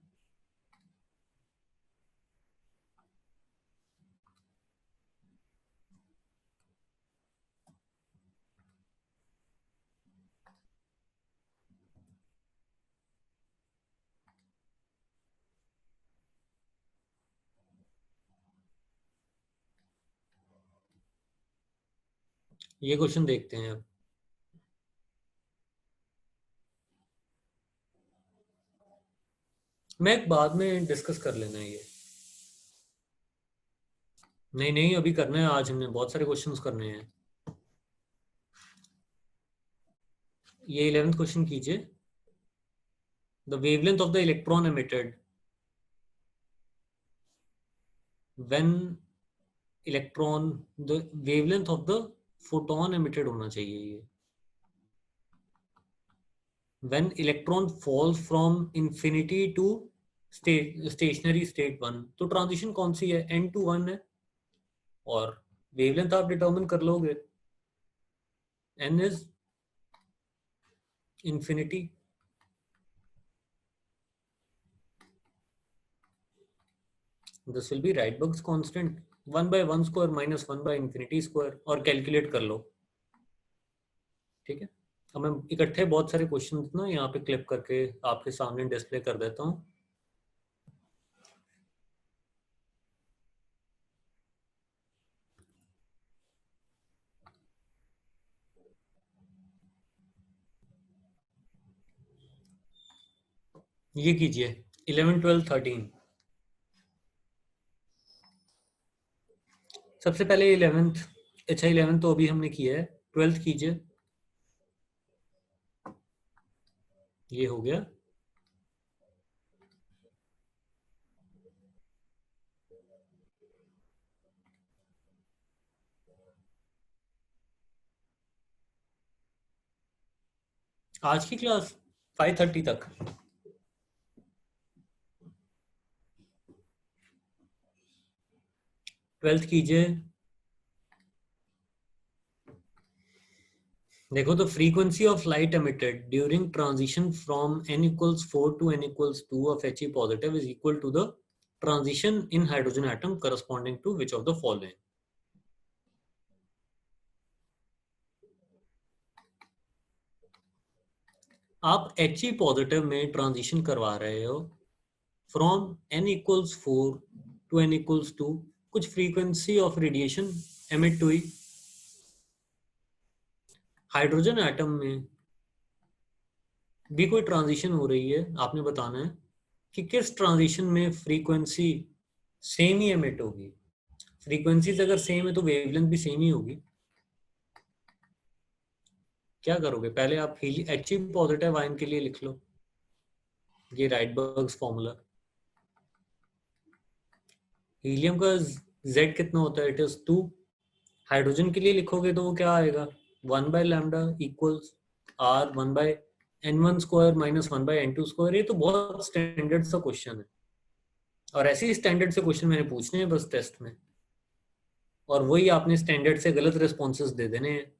ये क्वेश्चन देखते हैं अब। मैं बाद में डिस्कस कर लेना है ये। नहीं नहीं, अभी करना है, आज हमने बहुत सारे क्वेश्चंस करने हैं। ये 11th क्वेश्चन कीजिए। The wavelength of the electron emitted when electron, the wavelength of the photon emitted होना चाहिए ये, when electron falls from infinity to stationary state 1। तो ट्रांजिशन कौन सी है, n to 1 है, और वेवलेंथ आप डिटर्मिन कर लोगे, n is infinity. This will be Rydberg's constant 1/1 square minus infinity square, और कैलकुलेट कर लो। ठीक है, अब मैं इकट्ठे बहुत सारे क्वेश्चंस ना यहाँ पे क्लिप करके आपके सामने डिस्प्ले कर देता हूँ। ये कीजिए 11, 12, 13। सबसे पहले 11th, अच्छा 11th तो अभी हमने किया है, 12th कीजिए। ये हो गया। आज की क्लास 5:30 तक। 12th कीजिए। देखो, तो frequency of light emitted during transition from n=4 to n=2 of He positive is equal to the transition in hydrogen atom corresponding to which of the following। आप He पॉजिटिव में transition करवा रहे हो from n=4 to n=2, कुछ frequency of radiation emit हुई। Hydrogen atom में भी कोई ट्रांजिशन हो रही है, आपने बताना है कि किस ट्रांजिशन में फ्रीक्वेंसी सेम ही एमिट होगी। फ्रीक्वेंसीज अगर सेम है तो वेवलेंथ भी सेम ही होगी। क्या करोगे, पहले आप He पॉजिटिव आयन के लिए लिख लो, ये राइडबर्ग्स फॉर्मूला। हीलियम का Z कितना होता है, इट इज 2। हाइड्रोजन के लिए लिखोगे तो वो क्या आएगा, 1/λ equals R 1/n1 square minus 1/n2 square. ये तो बहुत स्टैंडर्ड सा क्वेश्चन है, और ऐसे ही स्टैंडर्ड से क्वेश्चन मैंने पूछने हैं बस टेस्ट में, और वही आपने स्टैंडर्ड से गलत रिस्पॉन्सेज दे देने हैं,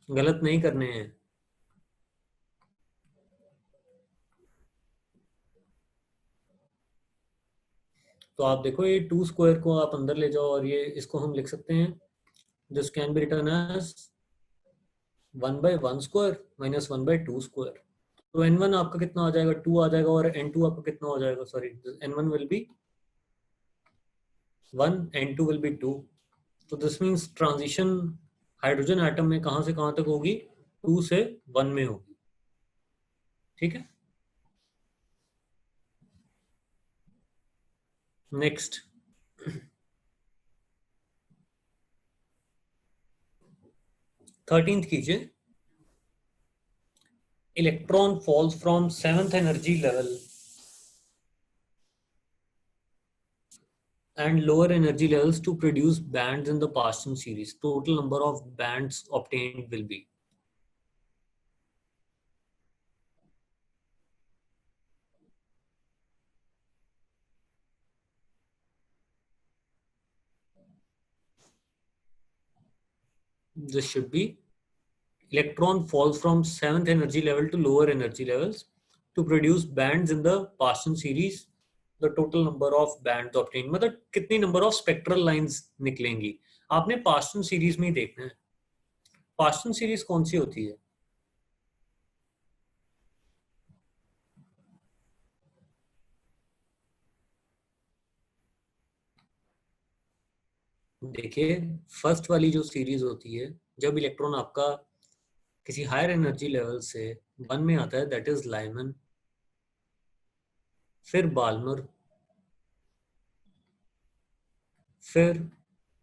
गलत नहीं करने हैं। तो आप देखो, ये 2 स्क्वायर को आप अंदर ले जाओ, और ये इसको हम लिख सकते हैं this can be written as 1/1² minus 1/2²। तो n1 आपका कितना आ जाएगा, 2 आ जाएगा, और n2 आपका कितना हो जाएगा, sorry n1 will be 1, n2 will be 2। तो this means transition hydrogen atom में कहां से कहां तक होगी, 2 से 1 में होगी। ठीक है, नेक्स्ट 13th कीजिए। Electron falls from 7th energy level and lower energy levels to produce bands in the Paschen series. Total number of bands obtained will be. This should be electron falls from 7th energy level to lower energy levels to produce bands in the Paschen series. The total number of bands obtained, मतलब कितनी number of spectral lines निकलेंगी, आपने Paschen series में ही देखना है। Paschen series कौन सी होती है, देखिए फर्स्ट वाली जो सीरीज होती है, जब इलेक्ट्रॉन आपका किसी हायर एनर्जी लेवल से 1 में आता है, दैट इज लाइमन, फिर बाल्मर, फिर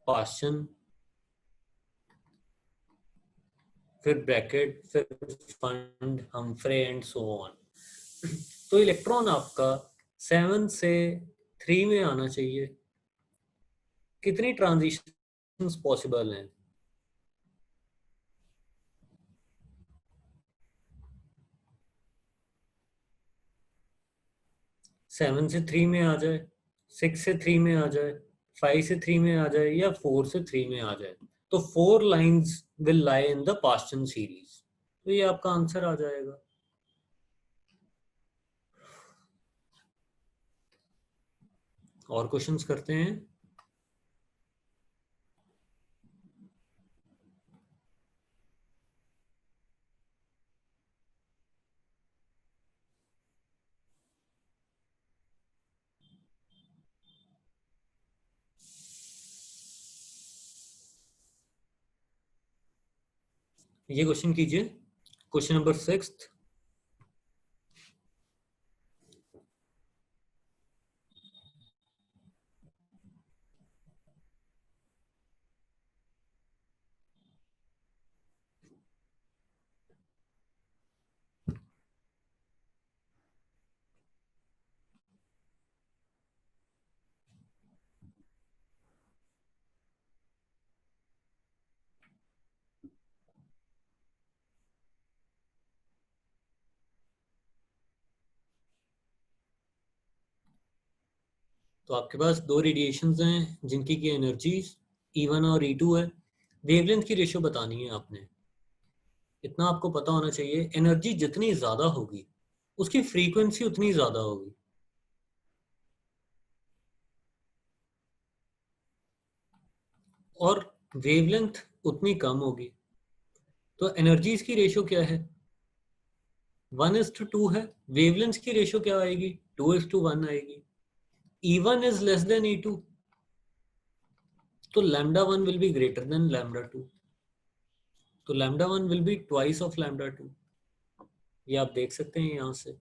पास्चन, फिर ब्रैकेट, फिर fund, Humphrey and so on. तो इलेक्ट्रॉन आपका 7 से 3 में आना चाहिए। कितनी ट्रांजिशंस पॉसिबल हैं, 7 से 3 में आ जाए, 6 से 3 में आ जाए, 5 से 3 में आ जाए, या 4 से 3 में आ जाए, तो 4 lines will lie in the Paschen series. तो ये आपका आंसर आ जाएगा। और क्वेश्चंस करते हैं। ये क्वेश्चन कीजिए, क्वेश्चन नंबर 6। तो आपके पास दो रेडिएशंस हैं जिनकी की एनर्जीज E1 और E2 है। वेवलेंथ की रेशियो बतानी है आपने। इतना आपको पता होना चाहिए, एनर्जी जितनी ज्यादा होगी उसकी फ्रीक्वेंसी उतनी ज्यादा होगी, और वेवलेंथ उतनी कम होगी। तो एनर्जीज की रेशियो क्या है, 1:2 है। वेवलेंथ की रेशियो क्या आएगी, 2:1 आएगी। E1 is less than E2, तो λ1 विल बी ग्रेटर देन λ2, तो λ1 विल बी ट्वाइस ऑफ λ2। ये आप देख सकते हैं यहां से।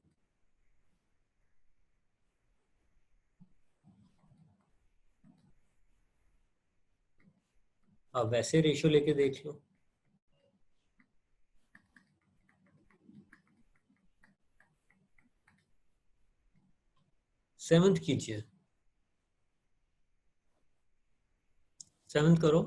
आप वैसे रेशियो लेके देख लो। 7th कीजिए, 7th करो।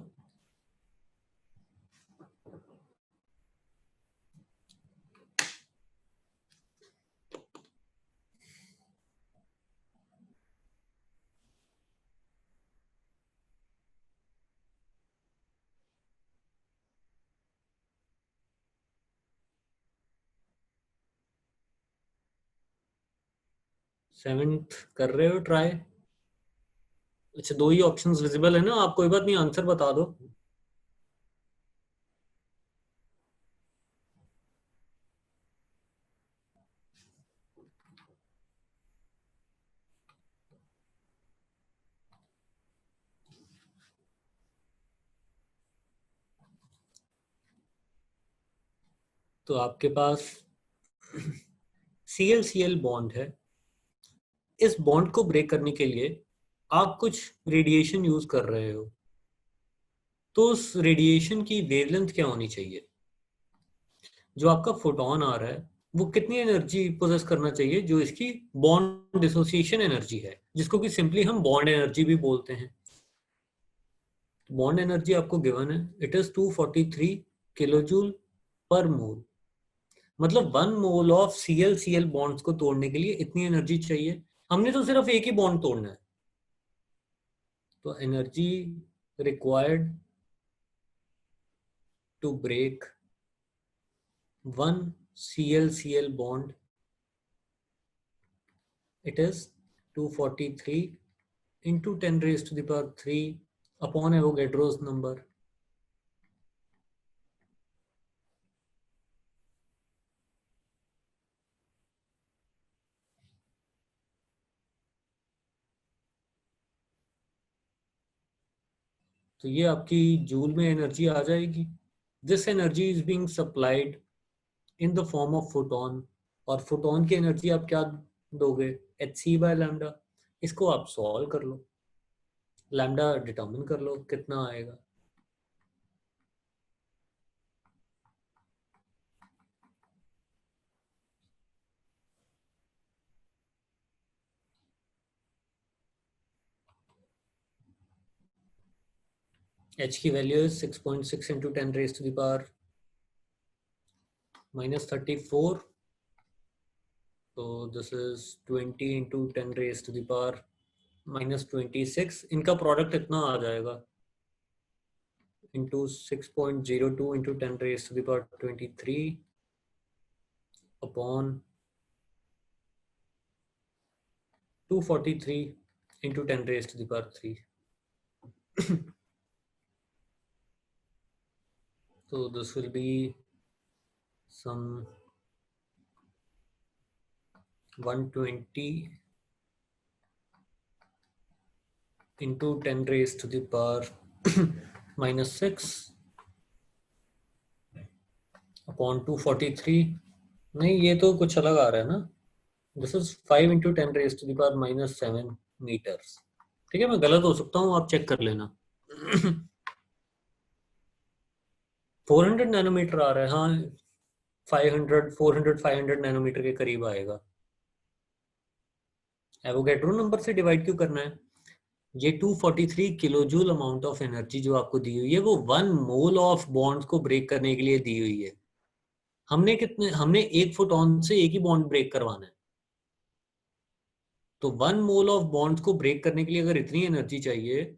सेवेंथ कर रहे हो ट्राई। अच्छा, दो ही ऑप्शंस विजिबल है ना, आप कोई बात नहीं, आंसर बता दो। तो आपके पास CL बॉन्ड है। इस बॉन्ड को ब्रेक करने के लिए आप कुछ रेडिएशन यूज कर रहे हो, तो उस रेडिएशन की वेवलेंथ क्या होनी चाहिए? जो आपका फोटोन आ रहा है वो कितनी एनर्जी पोजेस करना चाहिए, जो इसकी बॉन्ड डिसोसिएशन एनर्जी है, जिसको कि सिंपली हम बॉन्ड एनर्जी भी बोलते हैं। बॉन्ड एनर्जी आपको गिवन है, it is 243 kilo joule per mole. मतलब 1 मोल ऑफ Cl बॉन्ड्स को तोड़ने के लिए इतनी एनर्जी चाहिए। हमने तो सिर्फ एक ही बॉन्ड तोड़ना है, तो energy required to break 1 Cl bond, it is 243 into 10 raised to the power 3 upon Avogadro's number. तो ये आपकी जूल में एनर्जी आ जाएगी। This energy is being supplied in the form of photon, और फोटोन की एनर्जी आप क्या दोगे? hc/λ। इसको आप सॉल्व कर लो, लैम्डा डिटर्मिन कर लो कितना आएगा। h की वैल्यू है 6.6 into 10 raised to the power -34। So this is 20 into 10 raised to the power -26। इनका प्रोडक्ट इतना आ जाएगा into 6.02 into 10 raised to the power 23 upon 243 into 10 raised to the power 3। So this will be some 120 into 10 raised to the power -6 upon 243। नहीं, ये तो कुछ अलग आ रहा है ना। This is 5 into 10 raised to the power -7 meters। ठीक है, मैं गलत हो सकता हूँ, आप चेक कर लेना। 400 नैनोमीटर आ रहा है, हाँ 500 नैनोमीटर के करीब आएगा। एवोगैड्रो नंबर से डिवाइड क्यों करना है? ये 243 kilo joule amount of energy जो आपको दी हुई है वो 1 मोल ऑफ बॉन्ड्स को ब्रेक करने के लिए दी हुई है। हमने एक फोटोन से एक ही बॉन्ड ब्रेक करवाना है, तो 1 मोल ऑफ बॉन्ड्स को ब्रेक करने के लिए अगर इतनी एनर्जी चाहिए,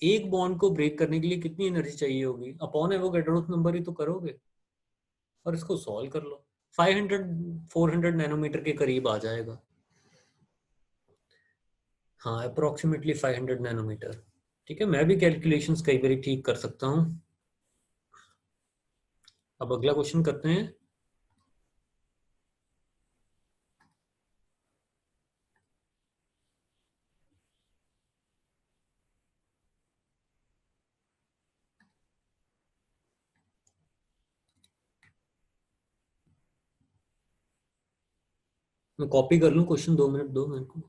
एक बॉन्ड को ब्रेक करने के लिए कितनी एनर्जी चाहिए होगी? अपॉन एवोगैड्रो नंबर ही तो करोगे, और इसको सॉल्व कर लो। 400 नैनोमीटर के करीब आ जाएगा। हाँ, अप्रोक्सीमेटली 500 नैनोमीटर। ठीक है, मैं भी कैलकुलेशंस कई बार ठीक कर सकता हूँ। अब अगला क्वेश्चन करते हैं। मैं कॉपी कर लूँ क्वेश्चन, 2 मिनट दो मेरे को।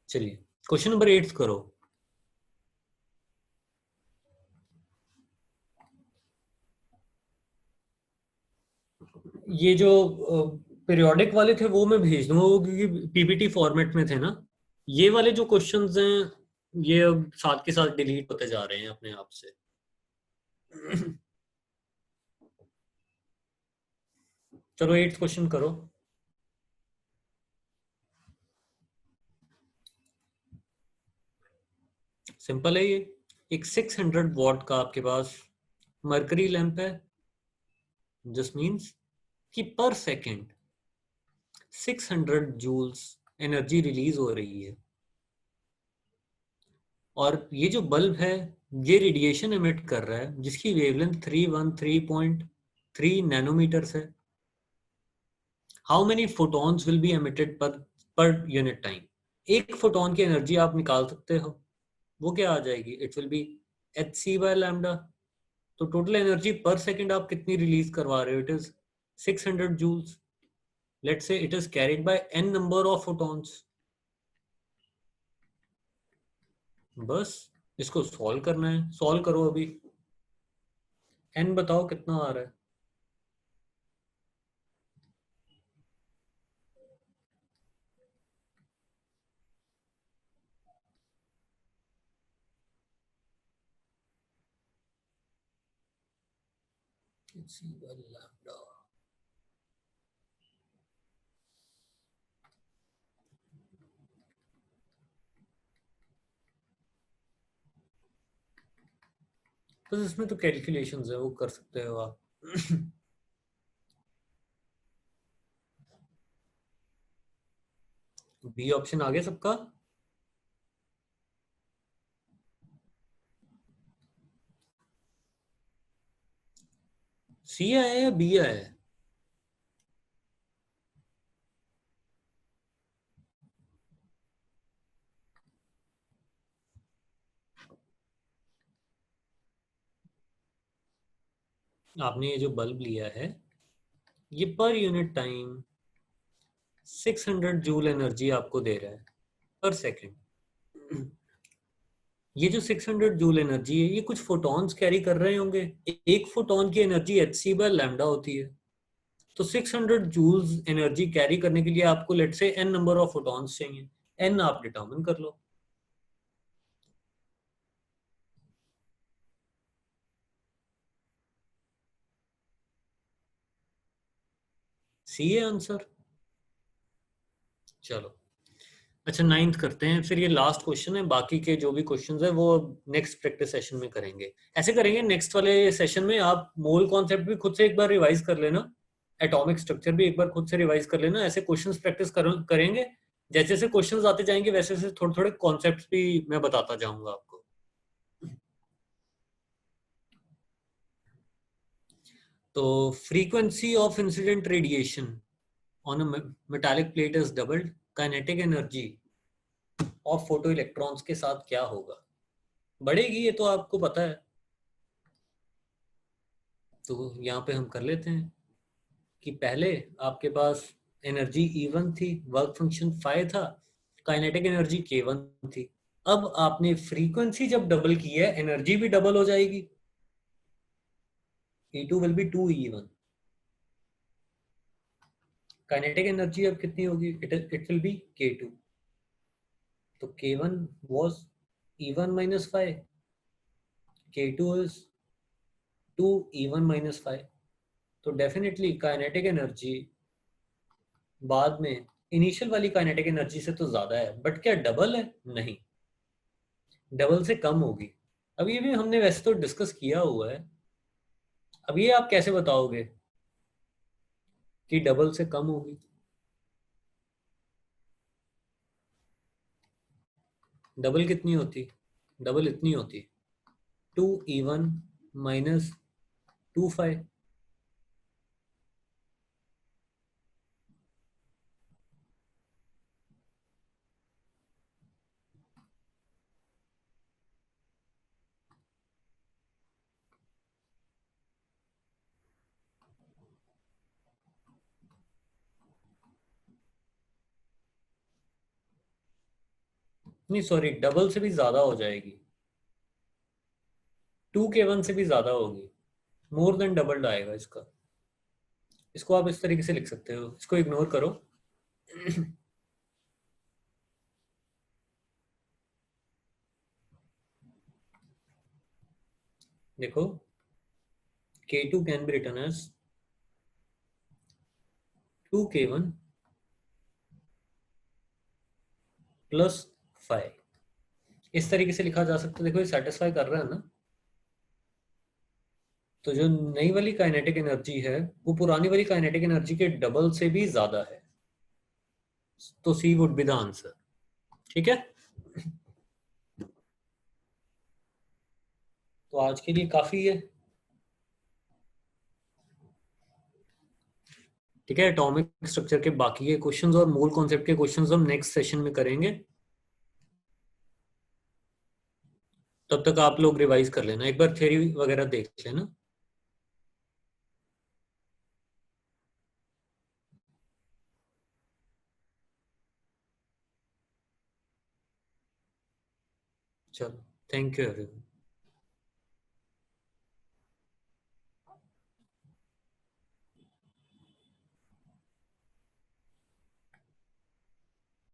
चलिए क्वेश्चन नंबर 8 करो। ये जो पीरियोडिक वाले थे वो मैं भेज दूंगा, वो क्योंकि पीपीटी फॉर्मेट में थे ना। ये वाले जो क्वेश्चंस हैं ये अब साथ के साथ डिलीट होते जा रहे हैं अपने आप से। चलो 8th क्वेश्चन करो। सिंपल है ये। एक 600 वॉट का आपके पास मरकरी लैंप है। दिस मीन्स कि पर सेकेंड 600 जूल्स एनर्जी रिलीज हो रही है। और ये जो बल्ब है ये रेडिएशन एमिट कर रहा है जिसकी वेवलेंथ 313.3 नैनोमीटर्स है। How many photons will be emitted per unit time? एक फोटोन की एनर्जी आप निकाल सकते हो, वो क्या आ जाएगी? It will be h c by lambda. तो टोटल एनर्जी पर सेकंड आप कितनी रिलीज करवा रहे हो? It is 600 joules. Let's say it is carried by n number of photons. बस इसको सॉल्व करना है, सॉल्व करो अभी। एन बताओ कितना आ रहा है? HC by lambda। बस इसमें तो कैलकुलेशंस है, वो कर सकते हो आप। बी ऑप्शन आ गया सबका? सी आया या बी आया है? आपने ये जो बल्ब लिया है ये पर यूनिट टाइम 600 जूल एनर्जी आपको दे रहा है पर सेकंड। ये जो 600 जूल एनर्जी है ये कुछ फोटॉन्स कैरी कर रहे होंगे। एक फोटॉन की energy h c by lambda होती है। तो 600 जूल्स एनर्जी कैरी करने के लिए आपको लेट से एन नंबर ऑफ फोटॉन्स चाहिए। एन आप डिटर्मिन कर लो। सी है आंसर। चलो अच्छा, नाइन्थ करते हैं फिर। ये लास्ट क्वेश्चन है, बाकी के जो भी क्वेश्चंस है वो नेक्स्ट प्रैक्टिस सेशन में करेंगे। ऐसे करेंगे, नेक्स्ट वाले सेशन में आप मोल कॉन्सेप्ट भी खुद से एक बार रिवाइज कर लेना, एटॉमिक स्ट्रक्चर भी एक बार खुद से रिवाइज कर लेना। ऐसे क्वेश्चंस प्रैक्टिस करेंगे। जैसे जैसे क्वेश्चंस आते जाएंगे वैसे वैसे थोड़े थोड़े कॉन्सेप्ट्स भी मैं बताता जाऊंगा आपको। तो frequency of incident radiation on a metallic plate is doubled, kinetic energy of photo electrons के साथ क्या होगा? बढ़ेगी, ये तो आपको पता है। तो यहाँ पे हम कर लेते हैं कि पहले आपके पास एनर्जी E1 थी, वर्क फंक्शन फाइ था, काइनेटिक एनर्जी K1 थी। अब आपने फ्रीक्वेंसी जब डबल की है एनर्जी भी डबल हो जाएगी। E2 will be 2E1। Kinetic energy अब कितनी होगी? It will B K2। तो K1 was E1 minus phi, K2 is 2E1 minus phi। तो डेफिनेटली काइनेटिक एनर्जी बाद में इनिशियल वाली काइनेटिक एनर्जी से तो ज्यादा है, बट क्या डबल है? नहीं, डबल से कम होगी। अब ये भी हमने वैसे तो डिस्कस किया हुआ है। अब ये आप कैसे बताओगे कि डबल से कम होगी? डबल कितनी होती? डबल इतनी होती, 2E1 माइनस 2 फाइ। नहीं सॉरी, डबल से भी ज्यादा हो जाएगी, 2K1 से भी ज्यादा होगी। मोर देन डबल आएगा इसका। इसको आप इस तरीके से लिख सकते हो, इसको इग्नोर करो। देखो, K2 can be written as 2K1 plus phi. इस तरीके से लिखा जा सकता है। देखो ये सेटिस्फाई कर रहा है ना? तो जो नई वाली काइनेटिक एनर्जी है वो पुरानी वाली काइनेटिक एनर्जी के डबल से भी ज्यादा है। तो सी वुड बी द आंसर। ठीक है। तो आज के लिए काफी है। ठीक है, एटॉमिक स्ट्रक्चर के बाकी के क्वेश्चंस और मूल कॉन्सेप्ट के क्वेश्चंस हम नेक्स्ट सेशन में करेंगे। तब तक आप लोग रिवाइज कर लेना, एक बार थ्योरी वगैरह देख लेना। चलो, थैंक यू एवरीवन।